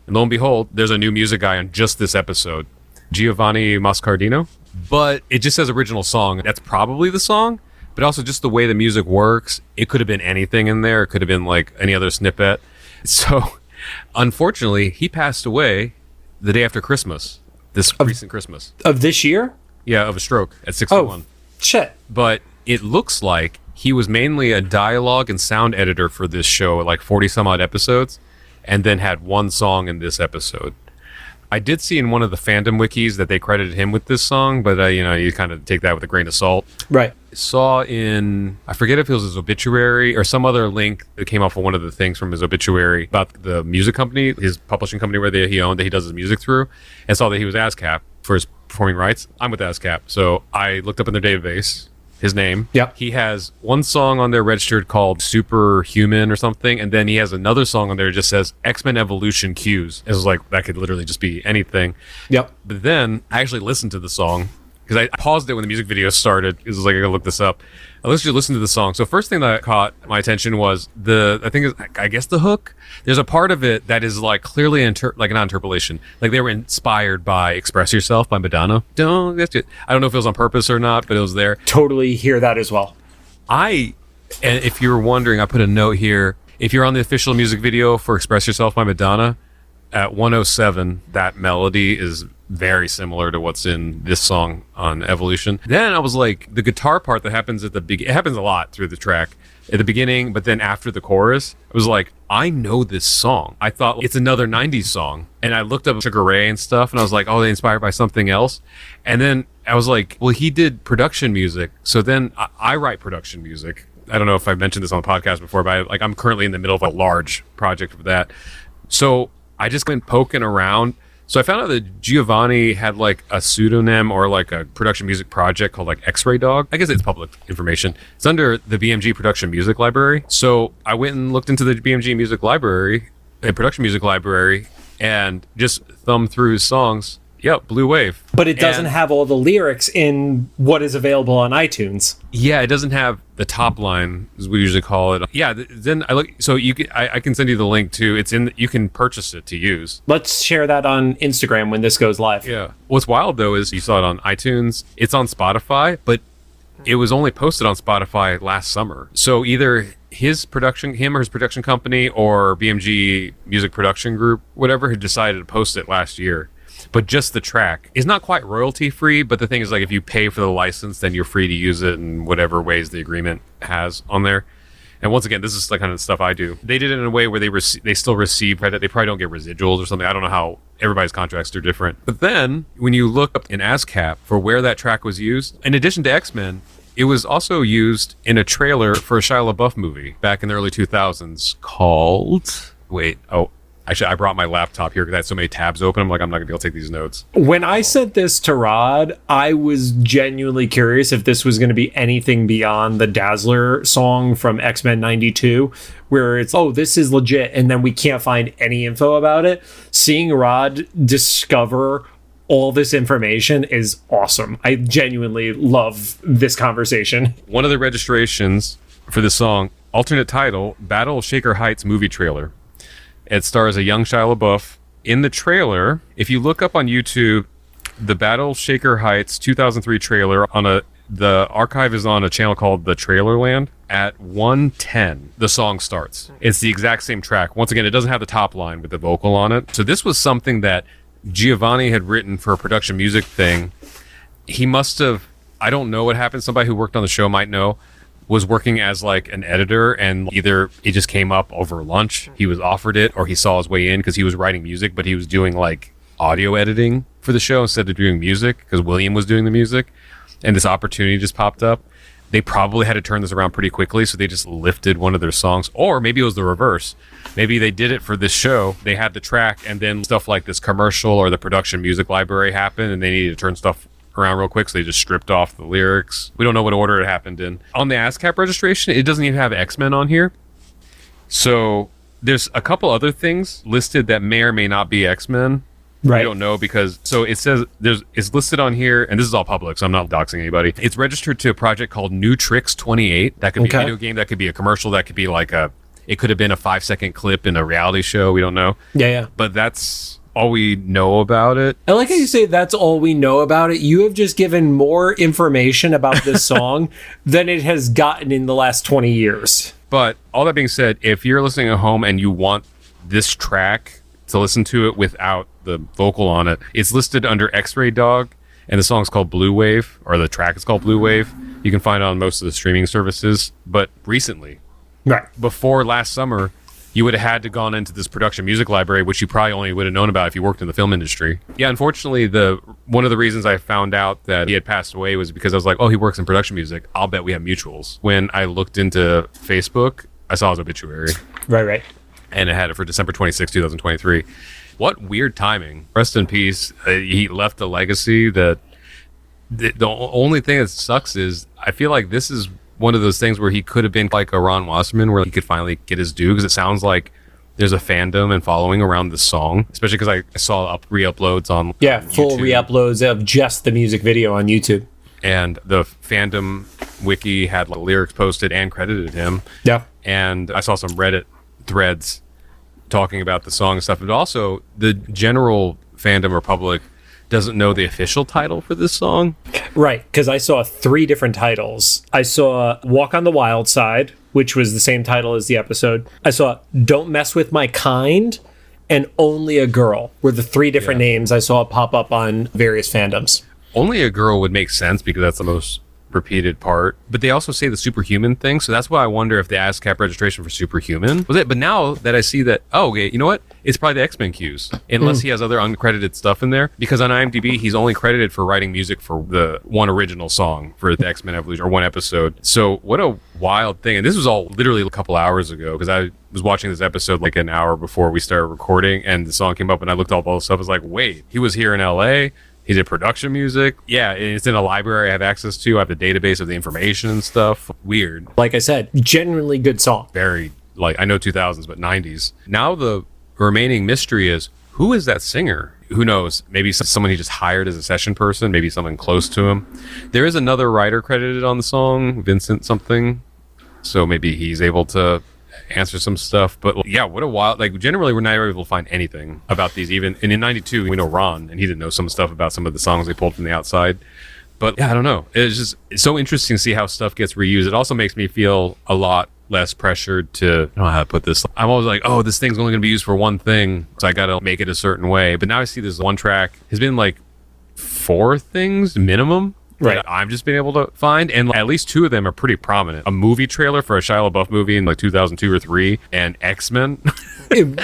And lo and behold, there's a new music guy on just this episode, Giovanni Moscardino. But it just says original song. That's probably the song. But also just the way the music works, it could have been anything in there. It could have been like any other snippet. So, unfortunately, he passed away the day after Christmas, recent Christmas. Of this year? Yeah, of a stroke at 61. Oh, shit. But it looks like he was mainly a dialogue and sound editor for this show, like 40 some odd episodes, and then had one song in this episode. I did see in one of the fandom wikis that they credited him with this song, but you kind of take that with a grain of salt. Right. Saw in, I forget if it was his obituary or some other link that came off of one of the things from his obituary about the music company, his publishing company where he owned, that he does his music through, and saw that he was ASCAP for his performing rights. I'm with ASCAP, so I looked up in their database his name. Yep. He has one song on there registered called Superhuman or something, and then he has another song on there that just says X-Men Evolution Cues. It was like, that could literally just be anything. Yep. But then I actually listened to the song because I paused it when the music video started. It was like, I gotta look this up. I listened to the song. So first thing that caught my attention was I guess the hook. There's a part of it that is like clearly like not interpolation. Like they were inspired by Express Yourself by Madonna. I don't know if it was on purpose or not, but it was there. Totally hear that as well. And if you were wondering, I put a note here. If you're on the official music video for Express Yourself by Madonna, at 107, that melody is very similar to what's in this song on Evolution. Then I was like, the guitar part that happens at the beginning, it happens a lot through the track at the beginning, but then after the chorus, I was like, I know this song. I thought it's another 90s song. And I looked up Sugar Ray and stuff, and I was like, oh, they inspired by something else. And then I was like, well, he did production music. So then I write production music. I don't know if I've mentioned this on the podcast before, but I'm currently in the middle of a large project for that. So I just went poking around. So I found out that Giovanni had like a pseudonym or like a production music project called like X-Ray Dog. I guess it's public information. It's under the BMG Production Music Library. So I went and looked into the BMG Music Library, a production music library, and just thumbed through his songs. Yep, Blue Wave. But it doesn't have all the lyrics in what is available on iTunes. Yeah, it doesn't have the top line, as we usually call it. Yeah, then I look. So I can send you the link too. It's in. You can purchase it to use. Let's share that on Instagram when this goes live. Yeah. What's wild though is you saw it on iTunes. It's on Spotify, but it was only posted on Spotify last summer. So either him or his production company, or BMG Music Production Group, whatever, had decided to post it last year. But just the track is not quite royalty free, but the thing is, like, if you pay for the license, then you're free to use it in whatever ways the agreement has on there. And once again, this is the kind of stuff I do. They did it in a way where they still receive credit. They probably don't get residuals or something. I don't know how everybody's contracts are different. But then when you look up in ASCAP for where that track was used, in addition to X-Men, it was also used in a trailer for a Shia LaBeouf movie back in the early 2000s called... Actually, I brought my laptop here because I had so many tabs open. I'm like, I'm not going to be able to take these notes. When I sent this to Rod, I was genuinely curious if this was going to be anything beyond the Dazzler song from X-Men 92, where it's, oh, this is legit, and then we can't find any info about it. Seeing Rod discover all this information is awesome. I genuinely love this conversation. One of the registrations for this song, alternate title, Battle of Shaker Heights movie trailer. It stars a young Shia LaBeouf. In the trailer, if you look up on YouTube, the Battle Shaker Heights 2003 trailer the archive is on a channel called The Trailerland. At 1:10, the song starts. It's the exact same track. Once again, it doesn't have the top line with the vocal on it. So this was something that Giovanni had written for a production music thing. He must have, I don't know what happened. Somebody who worked on the show might know. Was working as like an editor, and either it just came up over lunch, he was offered it, or he saw his way in because he was writing music, but he was doing like audio editing for the show instead of doing music because William was doing the music, and this opportunity just popped up. They probably had to turn this around pretty quickly, so they just lifted one of their songs, or maybe it was the reverse. Maybe they did it for this show. They had the track, and then stuff like this commercial or the production music library happened, and they needed to turn stuff around real quick, so they just stripped off the lyrics. We don't know what order it happened in. On the ASCAP registration, it doesn't even have X-Men on here. So there's a couple other things listed that may or may not be X-Men. Right. I don't know because, so it says it's listed on here, and this is all public, so I'm not doxing anybody. It's registered to a project called New Tricks 28. That could be a video game, that could be a commercial, that could be like it could have been a 5-second clip in a reality show. We don't know. Yeah. But that's all we know about it. I like how you say that's all we know about it. You have just given more information about this song than it has gotten in the last 20 years. But all that being said, if you're listening at home and you want this track to listen to it without the vocal on it, it's listed under X-Ray Dog, and the song's called Blue Wave, or the track is called Blue Wave. You can find it on most of the streaming services. But recently, right before last summer, you would have had to gone into this production music library, which you probably only would have known about if you worked in the film industry. Yeah, unfortunately, one of the reasons I found out that he had passed away was because I was like, oh, he works in production music. I'll bet we have mutuals. When I looked into Facebook, I saw his obituary. Right. And it had it for December 26, 2023. What weird timing. Rest in peace. He left a legacy that the only thing that sucks is I feel like this is one of those things where he could have been like a Ron Wasserman, where he could finally get his due, because it sounds like there's a fandom and following around this song, especially because I saw re-uploads on full YouTube. re-uploads of just the music video on YouTube. And the fandom wiki had like, lyrics posted and credited him. Yeah. And I saw some Reddit threads talking about the song and stuff, but also the general fandom or public doesn't know the official title for this song. Right, because I saw 3 different titles. I saw Walk on the Wild Side, which was the same title as the episode. I saw Don't Mess With My Kind and Only a Girl were the 3 different names I saw pop up on various fandoms. Only a Girl would make sense because that's the most repeated part, but they also say the superhuman thing, so that's why I wonder if the ASCAP registration for superhuman was it. But now that I see that, okay, you know what, it's probably the X-Men cues, unless he has other uncredited stuff in there, because on IMDb he's only credited for writing music for the one original song for the X-Men Evolution, or one episode. So what a wild thing. And this was all literally a couple hours ago, because I was watching this episode like an hour before we started recording, and the song came up and I looked up all the stuff. I was like, wait, he was here in LA. He did production music. Yeah, it's in a library I have access to. I have the database of the information and stuff. Weird. Like I said, genuinely good song. Very, like, I know 2000s, but 90s. Now the remaining mystery is, who is that singer? Who knows? Maybe someone he just hired as a session person. Maybe someone close to him. There is another writer credited on the song, Vincent something. So maybe he's able to answer some stuff. But yeah, what a wild, like, generally we're not able to find anything about these. Even, and in 92 we know Ron, and he didn't know some stuff about some of the songs they pulled from the outside. But yeah, I don't know, it's so interesting to see how stuff gets reused. It also makes me feel a lot less pressured to, I don't know how to put this, I'm always like, oh, this thing's only going to be used for one thing, so I gotta make it a certain way. But now I see this one track has been like 4 things minimum, right, that I've just been able to find, and at least 2 of them are pretty prominent. A movie trailer for a Shia LaBeouf movie in like 2002 or 3, and X-Men.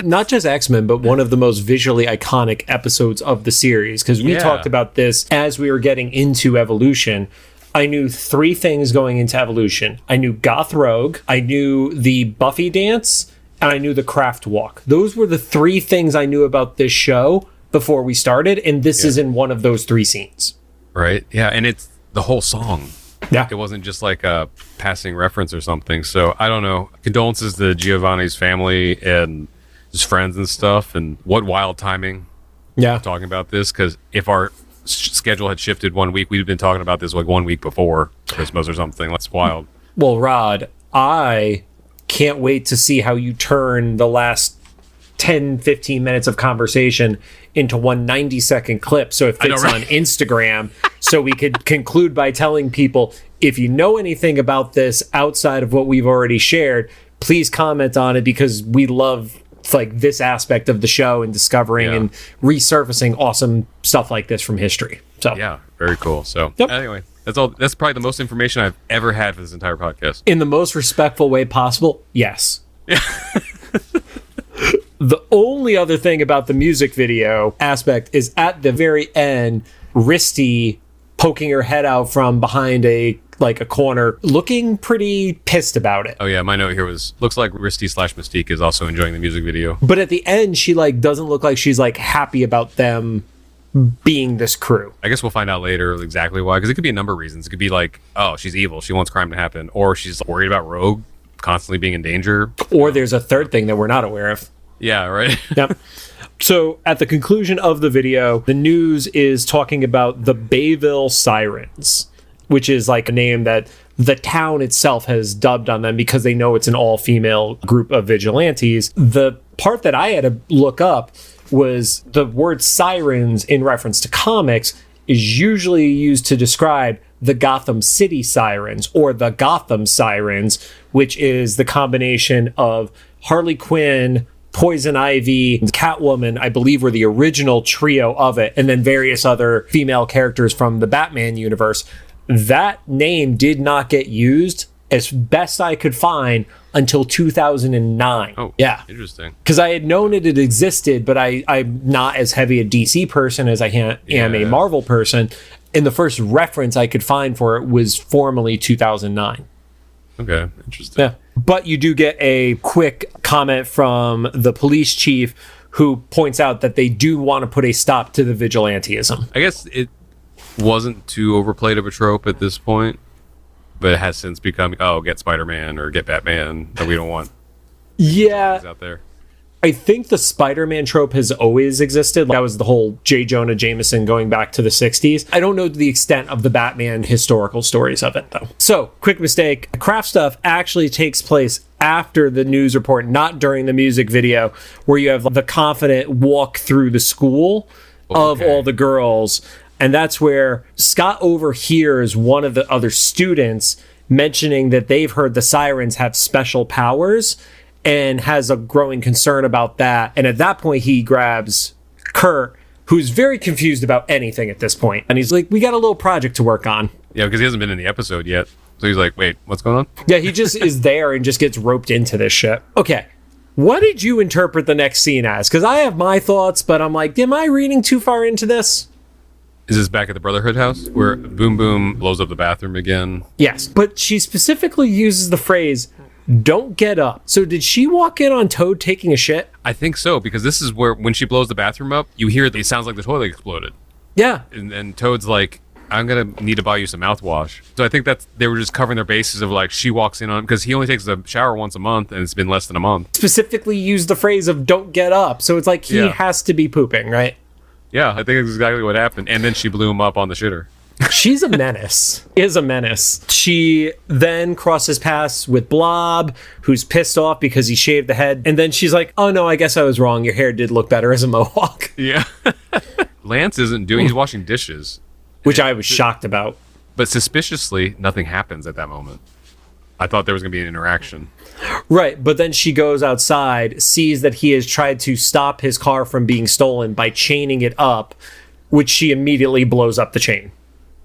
Not just X-Men, but one of the most visually iconic episodes of the series, because we talked about this as we were getting into Evolution. I knew 3 things going into Evolution. I knew Goth Rogue, I knew the Buffy dance, and I knew the Craft Walk. Those were the 3 things I knew about this show before we started, and this is in one of those 3 scenes. Right. Yeah. And it's the whole song. Yeah. It wasn't just like a passing reference or something. So I don't know. Condolences to Giovanni's family and his friends and stuff. And what wild timing. Yeah. Talking about this. Because if our schedule had shifted 1 week, we'd been talking about this like 1 week before Christmas or something. That's wild. Well, Rod, I can't wait to see how you turn the last 10, 15 minutes of conversation into one 90-second clip, so it fits on Instagram, so we could conclude by telling people, if you know anything about this outside of what we've already shared, please comment on it, because we love like this aspect of the show and discovering and resurfacing awesome stuff like this from history. So yeah, very cool. So anyway, that's all. That's probably the most information I've ever had for this entire podcast. In the most respectful way possible, yes. The only other thing about the music video aspect is at the very end, Risty poking her head out from behind a corner, looking pretty pissed about it. Oh yeah, my note here was, looks like Risty/Mystique is also enjoying the music video. But at the end, she doesn't look like she's happy about them being this crew. I guess we'll find out later exactly why, because it could be a number of reasons. It could be like, oh, she's evil, she wants crime to happen, or she's worried about Rogue constantly being in danger. Or there's a third thing that we're not aware of. Yeah, right. Yep. So at the conclusion of the video, the news is talking about the Bayville Sirens, which is like a name that the town itself has dubbed on them because they know it's an all-female group of vigilantes. The part that I had to look up was the word sirens in reference to comics is usually used to describe the Gotham City Sirens or the Gotham Sirens, which is the combination of Harley Quinn, Poison Ivy, and Catwoman, I believe, were the original trio of it, and then various other female characters from the Batman universe. That name did not get used as best I could find, until 2009. Oh, yeah. Interesting. Because I had known it had existed, but I'm not as heavy a DC person as I am a Marvel person. And the first reference I could find for it was formally 2009. Okay, interesting. Yeah. But you do get a quick comment from the police chief who points out that they do want to put a stop to the vigilantism. I guess it wasn't too overplayed of a trope at this point, but it has since become, get Spider-Man or get Batman, that we don't want out there. I think the Spider-Man trope has always existed. That was the whole J. Jonah Jameson going back to the 60s. I don't know the extent of the Batman historical stories of it, though. So, quick mistake. The craft stuff actually takes place after the news report, not during the music video, where you have the confident walk through the school of all the girls. And that's where Scott overhears one of the other students mentioning that they've heard the sirens have special powers, and has a growing concern about that. And at that point, he grabs Kurt, who's very confused about anything at this point. And he's like, we got a little project to work on. Yeah, because he hasn't been in the episode yet. So he's like, wait, what's going on? Yeah, he just is there and just gets roped into this shit. Okay, what did you interpret the next scene as? Because I have my thoughts, but I'm like, am I reading too far into this? Is this back at the Brotherhood house where Boom Boom blows up the bathroom again? Yes, but she specifically uses the phrase, don't get up. So did she walk in on Toad taking a shit? I think so, because this is where, when she blows the bathroom up, you hear it sounds like the toilet exploded. Yeah. And Toad's like, I'm going to need to buy you some mouthwash. So I think that's, they were just covering their bases of like, she walks in on, because he only takes a shower once a month, and it's been less than a month. Specifically used the phrase of don't get up. So it's like he has to be pooping, right? Yeah, I think that's exactly what happened. And then she blew him up on the shitter. She's a menace. Is a menace. She then crosses paths with Blob, who's pissed off because he shaved the head. And then she's like, oh no, I guess I was wrong. Your hair did look better as a mohawk. Yeah. Lance isn't doing, he's washing dishes. Which I was shocked about. But suspiciously, nothing happens at that moment. I thought there was going to be an interaction. Right, but then she goes outside, sees that he has tried to stop his car from being stolen by chaining it up, which she immediately blows up the chain.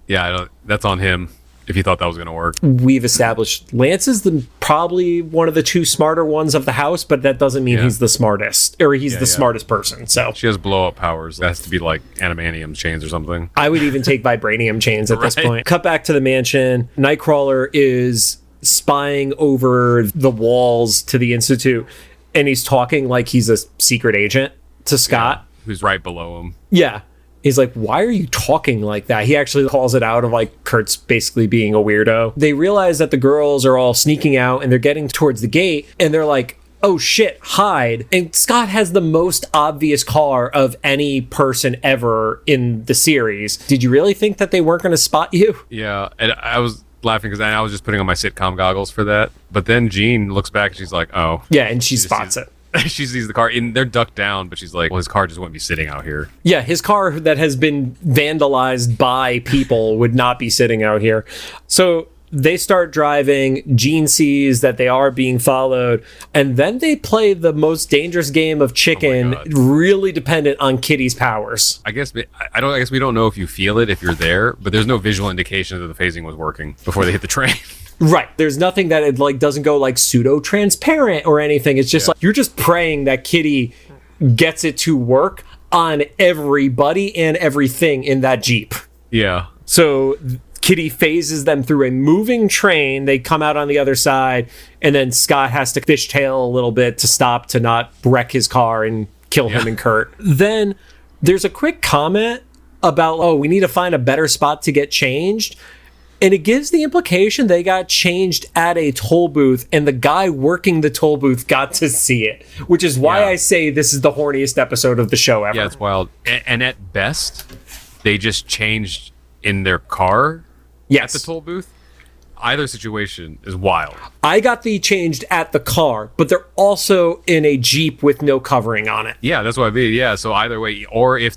Yeah, that's on him if he thought that was going to work. We've established Lance is probably one of the two smarter ones of the house, but that doesn't mean he's the smartest, or he's the smartest person. So she has blow-up powers. That has to be like adamantium chains or something. I would even take vibranium chains at this point. Cut back to the mansion. Nightcrawler is spying over the walls to the Institute, and he's talking like he's a secret agent to Scott. Who's right below him. Yeah. He's like, why are you talking like that? He actually calls it out of like Kurt's basically being a weirdo. They realize that the girls are all sneaking out and they're getting towards the gate, and they're like, oh shit, hide. And Scott has the most obvious car of any person ever in the series. Did you really think that they weren't going to spot you? Yeah, and I was laughing because I was just putting on my sitcom goggles for that. But then Jean looks back and she's like, oh. Yeah, and she spots it. She sees the car, and they're ducked down, but she's like, well, his car just wouldn't be sitting out here. Yeah, his car that has been vandalized by people would not be sitting out here. So they start driving. Jean sees that they are being followed, and then they play the most dangerous game of chicken, really dependent on Kitty's powers. I guess we don't know if you feel it if you're there, but there's no visual indication that the phasing was working before they hit the train. Right. There's nothing that it like doesn't go like pseudo transparent or anything. It's just like you're just praying that Kitty gets it to work on everybody and everything in that Jeep. Yeah. So Kitty phases them through a moving train. They come out on the other side, and then Scott has to fishtail a little bit to stop to not wreck his car and kill him and Kurt. Then there's a quick comment about, oh, we need to find a better spot to get changed. And it gives the implication they got changed at a toll booth, and the guy working the toll booth got to see it, which is why I say this is the horniest episode of the show ever. Yeah, it's wild. And at best, they just changed in their car at the toll booth. Either situation is wild. I got the changed at the car, but they're also in a Jeep with no covering on it. Yeah, that's what I mean. Yeah, so either way, I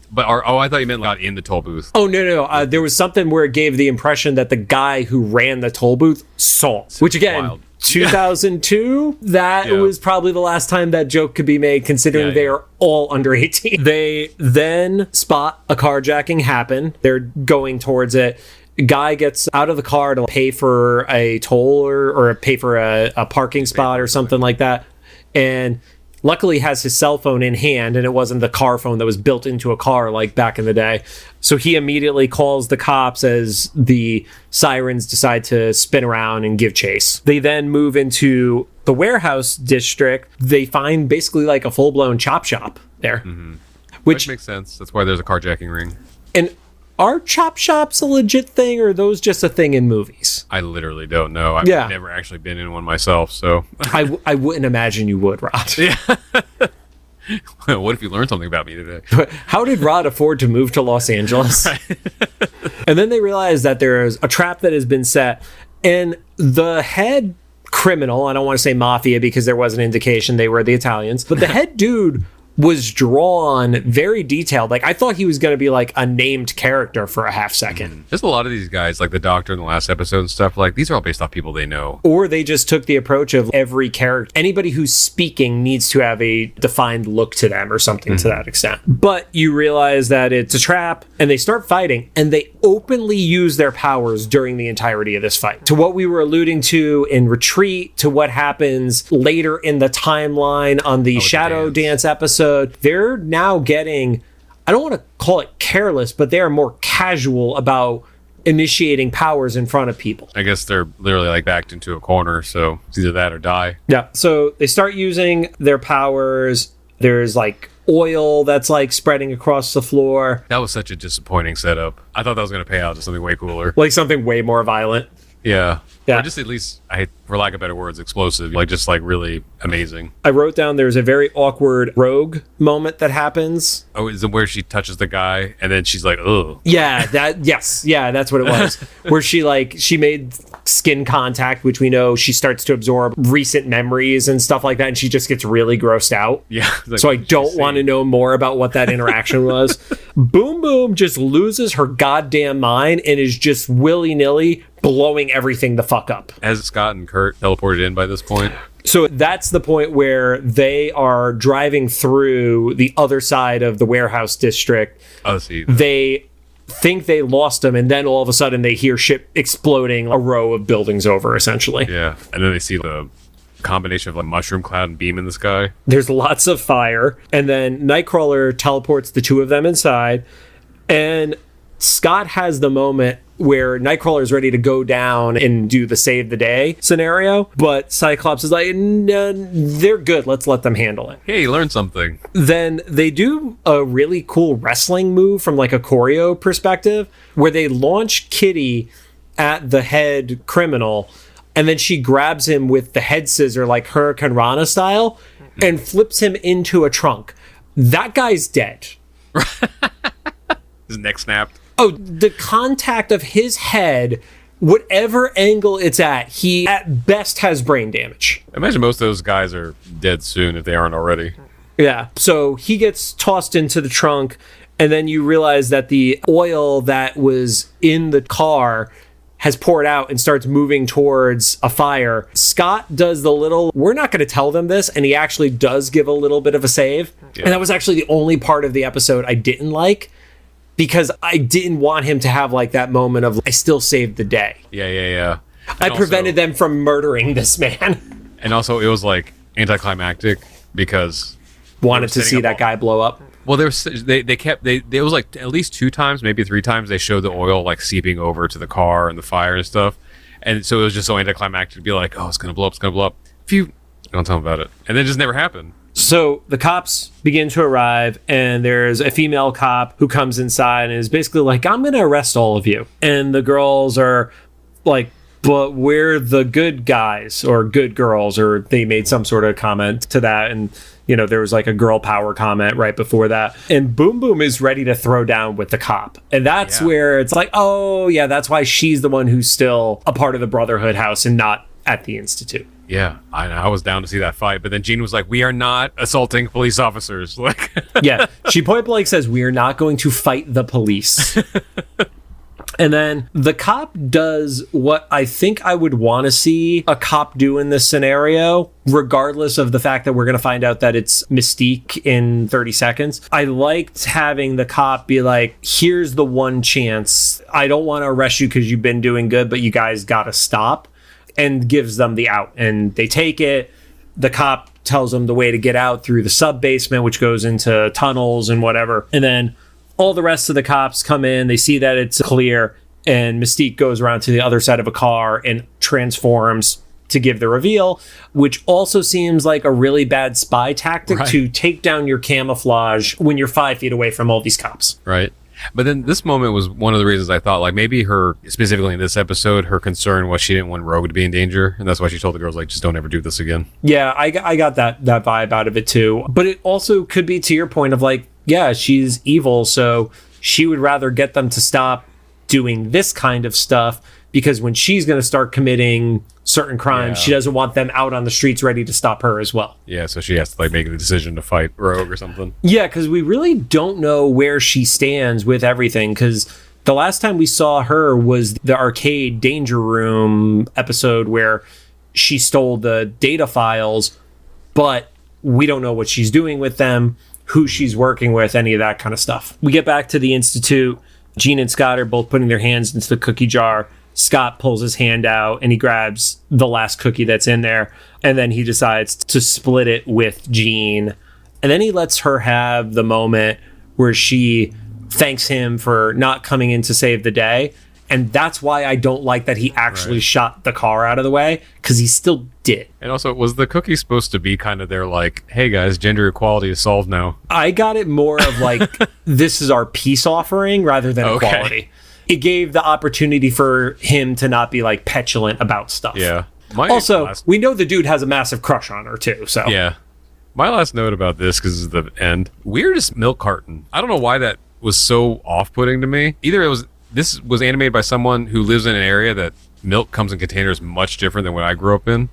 thought you meant like in the toll booth. Oh, no. There was something where it gave the impression that the guy who ran the toll booth saw it, which again, wild. 2002, that was probably the last time that joke could be made, considering they are all under 18. They then spot a carjacking happen. They're going towards it. Guy gets out of the car to pay for a toll or pay for a parking spot or something like that. And luckily has his cell phone in hand, and it wasn't the car phone that was built into a car like back in the day. So he immediately calls the cops as the sirens decide to spin around and give chase. They then move into the warehouse district. They find basically like a full-blown chop shop there. Mm-hmm. Which makes sense. That's why there's a carjacking ring. And are chop shops a legit thing, or are those just a thing in movies? I literally don't know. I've never actually been in one myself, so... I wouldn't imagine you would, Rod. Yeah. What if you learned something about me today? How did Rod afford to move to Los Angeles? And then they realize that there's a trap that has been set, and the head criminal, I don't want to say mafia because there was an indication they were the Italians, but the head dude was drawn very detailed. Like, I thought he was going to be like a named character for a half second. There's a lot of these guys, like the doctor in the last episode and stuff, like these are all based off people they know. Or they just took the approach of every character, anybody who's speaking needs to have a defined look to them or something to that extent. But you realize that it's a trap, and they start fighting, and they openly use their powers during the entirety of this fight. To what we were alluding to in Retreat, to what happens later in the timeline on the Shadow Dance episode, they're now getting, I don't want to call it careless, but they are more casual about initiating powers in front of people. I guess they're literally like backed into a corner, so it's either that or die. Yeah, so they start using their powers. There's like oil that's like spreading across the floor. That was such a disappointing setup. I thought that was going to pay out to something way cooler. Like something way more violent. Yeah. Yeah. Or just at least, for lack of better words, explosive. Like, just like really amazing. I wrote down there's a very awkward Rogue moment that happens. Oh, is it where she touches the guy and then she's like, ugh. Yeah, that's what it was. Where she made skin contact, which we know she starts to absorb recent memories and stuff like that, and she just gets really grossed out. Yeah. Like, so I don't want to know more about what that interaction was. Boom Boom just loses her goddamn mind and is just willy-nilly blowing everything the fuck up. Has Scott and Kurt teleported in by this point? So that's the point where they are driving through the other side of the warehouse district. Oh, see. They think they lost them, and then all of a sudden they hear shit exploding a row of buildings over, essentially. Yeah. And then they see the combination of like mushroom cloud and beam in the sky. There's lots of fire, and then Nightcrawler teleports the two of them inside, and Scott has the moment where Nightcrawler is ready to go down and do the save the day scenario, but Cyclops is like, no, they're good, let's let them handle it. Hey, learn something. Then they do a really cool wrestling move from like a choreo perspective, where they launch Kitty at the head criminal, and then she grabs him with the head scissor like Hurricane Rana style and flips him into a trunk. That guy's dead. His neck snapped. Oh, the contact of his head, whatever angle it's at, he at best has brain damage. I imagine most of those guys are dead soon if they aren't already. Yeah. So he gets tossed into the trunk, and then you realize that the oil that was in the car has poured out and starts moving towards a fire. Scott does the little, we're not going to tell them this, and he actually does give a little bit of a save. Yeah. And that was actually the only part of the episode I didn't like, because I didn't want him to have like that moment of, I still saved the day. Yeah. I prevented them from murdering this man. And also it was like anticlimactic because wanted to see that guy blow up. Well, there was there was like at least 2 times, maybe 3 times they showed the oil like seeping over to the car and the fire and stuff. And so it was just so anticlimactic to be like, oh, it's going to blow up. Phew. Don't tell them about it. And then it just never happened. So the cops begin to arrive, and there's a female cop who comes inside and is basically like, I'm going to arrest all of you. And the girls are like, but we're the good guys or good girls, or they made some sort of comment to that. And, you know, there was like a girl power comment right before that. And Boom Boom is ready to throw down with the cop. And that's where it's like, oh, yeah, that's why she's the one who's still a part of the Brotherhood house and not at the Institute. Yeah, I was down to see that fight, but then Jean was like, we are not assaulting police officers. Like, yeah, she point blank says, we are not going to fight the police. And then the cop does what I think I would want to see a cop do in this scenario, regardless of the fact that we're going to find out that it's Mystique in 30 seconds. I liked having the cop be like, here's the one chance. I don't want to arrest you because you've been doing good, but you guys got to stop, and gives them the out. And they take it. The cop tells them the way to get out through the sub basement, which goes into tunnels and whatever. And then all the rest of the cops come in. They see that it's clear. And Mystique goes around to the other side of a car and transforms to give the reveal, which also seems like a really bad spy tactic to take down your camouflage when you're 5 feet away from all these cops. Right. But then this moment was one of the reasons I thought, like, maybe her, specifically in this episode, her concern was she didn't want Rogue to be in danger. And that's why she told the girls, like, just don't ever do this again. Yeah, I got that vibe out of it, too. But it also could be to your point of, like, yeah, she's evil, so she would rather get them to stop doing this kind of stuff, because when she's going to start committing certain crimes, she doesn't want them out on the streets ready to stop her as well. Yeah, so she has to like make the decision to fight Rogue or something. Yeah, because we really don't know where she stands with everything, because the last time we saw her was the arcade danger room episode where she stole the data files, but we don't know what she's doing with them, who she's working with, any of that kind of stuff. We get back to the Institute. Jean and Scott are both putting their hands into the cookie jar. Scott pulls his hand out and he grabs the last cookie that's in there. And then he decides to split it with Jean. And then he lets her have the moment where she thanks him for not coming in to save the day. And that's why I don't like that he actually shot the car out of the way, because he still did. And also, was the cookie supposed to be kind of their like, hey guys, gender equality is solved now? I got it more of like, this is our peace offering rather than equality. It gave the opportunity for him to not be like petulant about stuff. Yeah. We know the dude has a massive crush on her too. So yeah. My last note about this, because this is the end. Weirdest milk carton. I don't know why that was so off-putting to me. Either this was animated by someone who lives in an area that milk comes in containers much different than what I grew up in,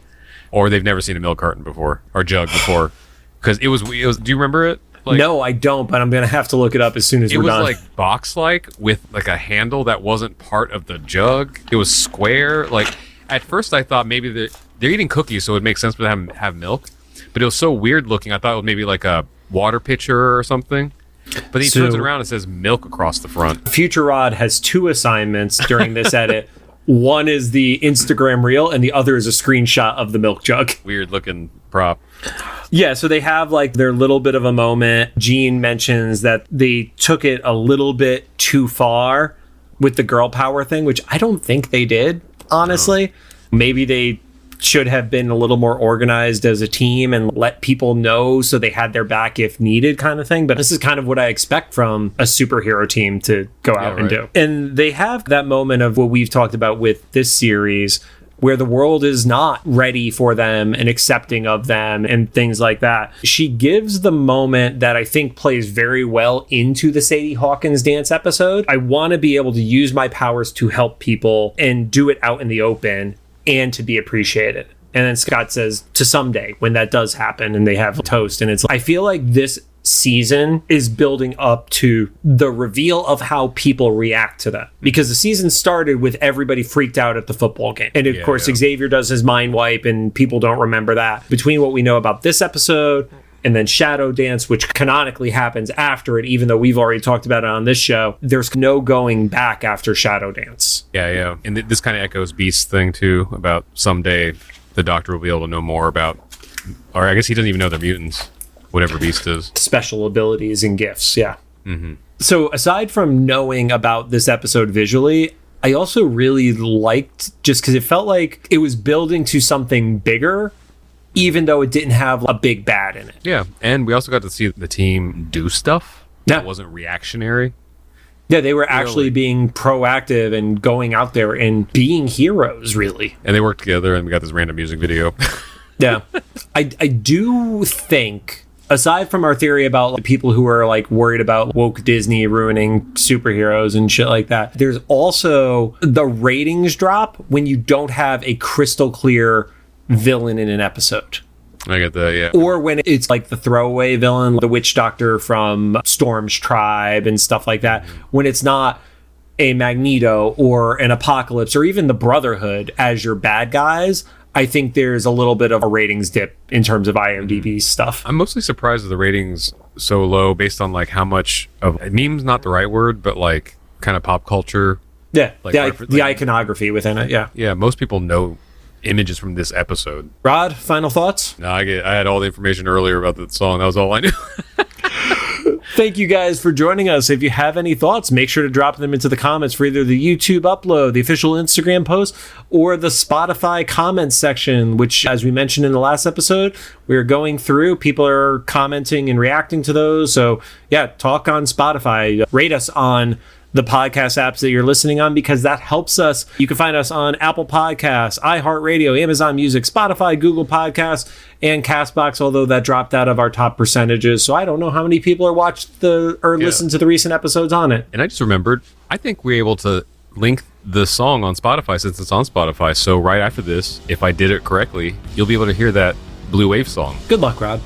or they've never seen a milk carton before or jug before. Because it was. Do you remember it? Like, no, I don't, but I'm going to have to look it up as soon as we're done. It was like box-like with like a handle that wasn't part of the jug. It was square. Like at first I thought maybe they're eating cookies, so it makes sense for them to have milk. But it was so weird looking. I thought it was maybe like a water pitcher or something. But he turns it around and says milk across the front. Future Rod has 2 assignments during this edit. One is the Instagram reel, and the other is a screenshot of the milk jug. Weird looking prop. Yeah, so they have like their little bit of a moment. Jean mentions that they took it a little bit too far with the girl power thing, which I don't think they did, honestly. No. Maybe they should have been a little more organized as a team and let people know so they had their back if needed, kind of thing. But this is kind of what I expect from a superhero team to go out and do. And they have that moment of what we've talked about with this series, where the world is not ready for them and accepting of them and things like that. She gives the moment that I think plays very well into the Sadie Hawkins dance episode. I want to be able to use my powers to help people and do it out in the open and to be appreciated. And then Scott says, to someday, when that does happen and they have a toast. And it's, I feel like this season is building up to the reveal of how people react to that, because the season started with everybody freaked out at the football game, and of course Xavier does his mind wipe and people don't remember that. Between what we know about this episode and then Shadow Dance, which canonically happens after it, even though we've already talked about it on this show, there's no going back after Shadow Dance. Yeah And this kind of echoes Beast's thing too, about someday the Doctor will be able to know more about, or I guess he doesn't even know they're mutants, whatever Beast is. Special abilities and gifts, yeah. Mm-hmm. So aside from knowing about this episode visually, I also really liked, just because it felt like it was building to something bigger, even though it didn't have a big bad in it. Yeah, and we also got to see the team do stuff that wasn't reactionary. Yeah, they were actually being proactive and going out there and being heroes, really. And they worked together, and we got this random music video. Yeah. I do think, aside from our theory about like, people who are like worried about woke Disney ruining superheroes and shit like that, there's also the ratings drop when you don't have a crystal clear villain in an episode. I get that, yeah. Or when it's like the throwaway villain, the witch doctor from Storm's tribe and stuff like that. When it's not a Magneto or an Apocalypse or even the Brotherhood as your bad guys, I think there's a little bit of a ratings dip in terms of IMDb stuff. I'm mostly surprised at the ratings so low based on like how much of meme's not the right word, but like kind of pop culture. Yeah, like the iconography within it. Yeah. Yeah, most people know images from this episode. Rod, final thoughts? No, I had all the information earlier about the song. That was all I knew. Thank you guys for joining us. If you have any thoughts, make sure to drop them into the comments for either the YouTube upload, the official Instagram post, or the Spotify comments section, which, as we mentioned in the last episode, we're going through. People are commenting and reacting to those. So, yeah, talk on Spotify. Rate us on the podcast apps that you're listening on, because that helps us. You can find us on Apple Podcasts, iHeartRadio, Amazon Music, Spotify, Google Podcasts, and Castbox, although that dropped out of our top percentages. So I don't know how many people are listen to the recent episodes on it. And I just remembered, I think we're able to link the song on Spotify since it's on Spotify. So right after this, if I did it correctly, you'll be able to hear that Blue Wave song. Good luck, Rod.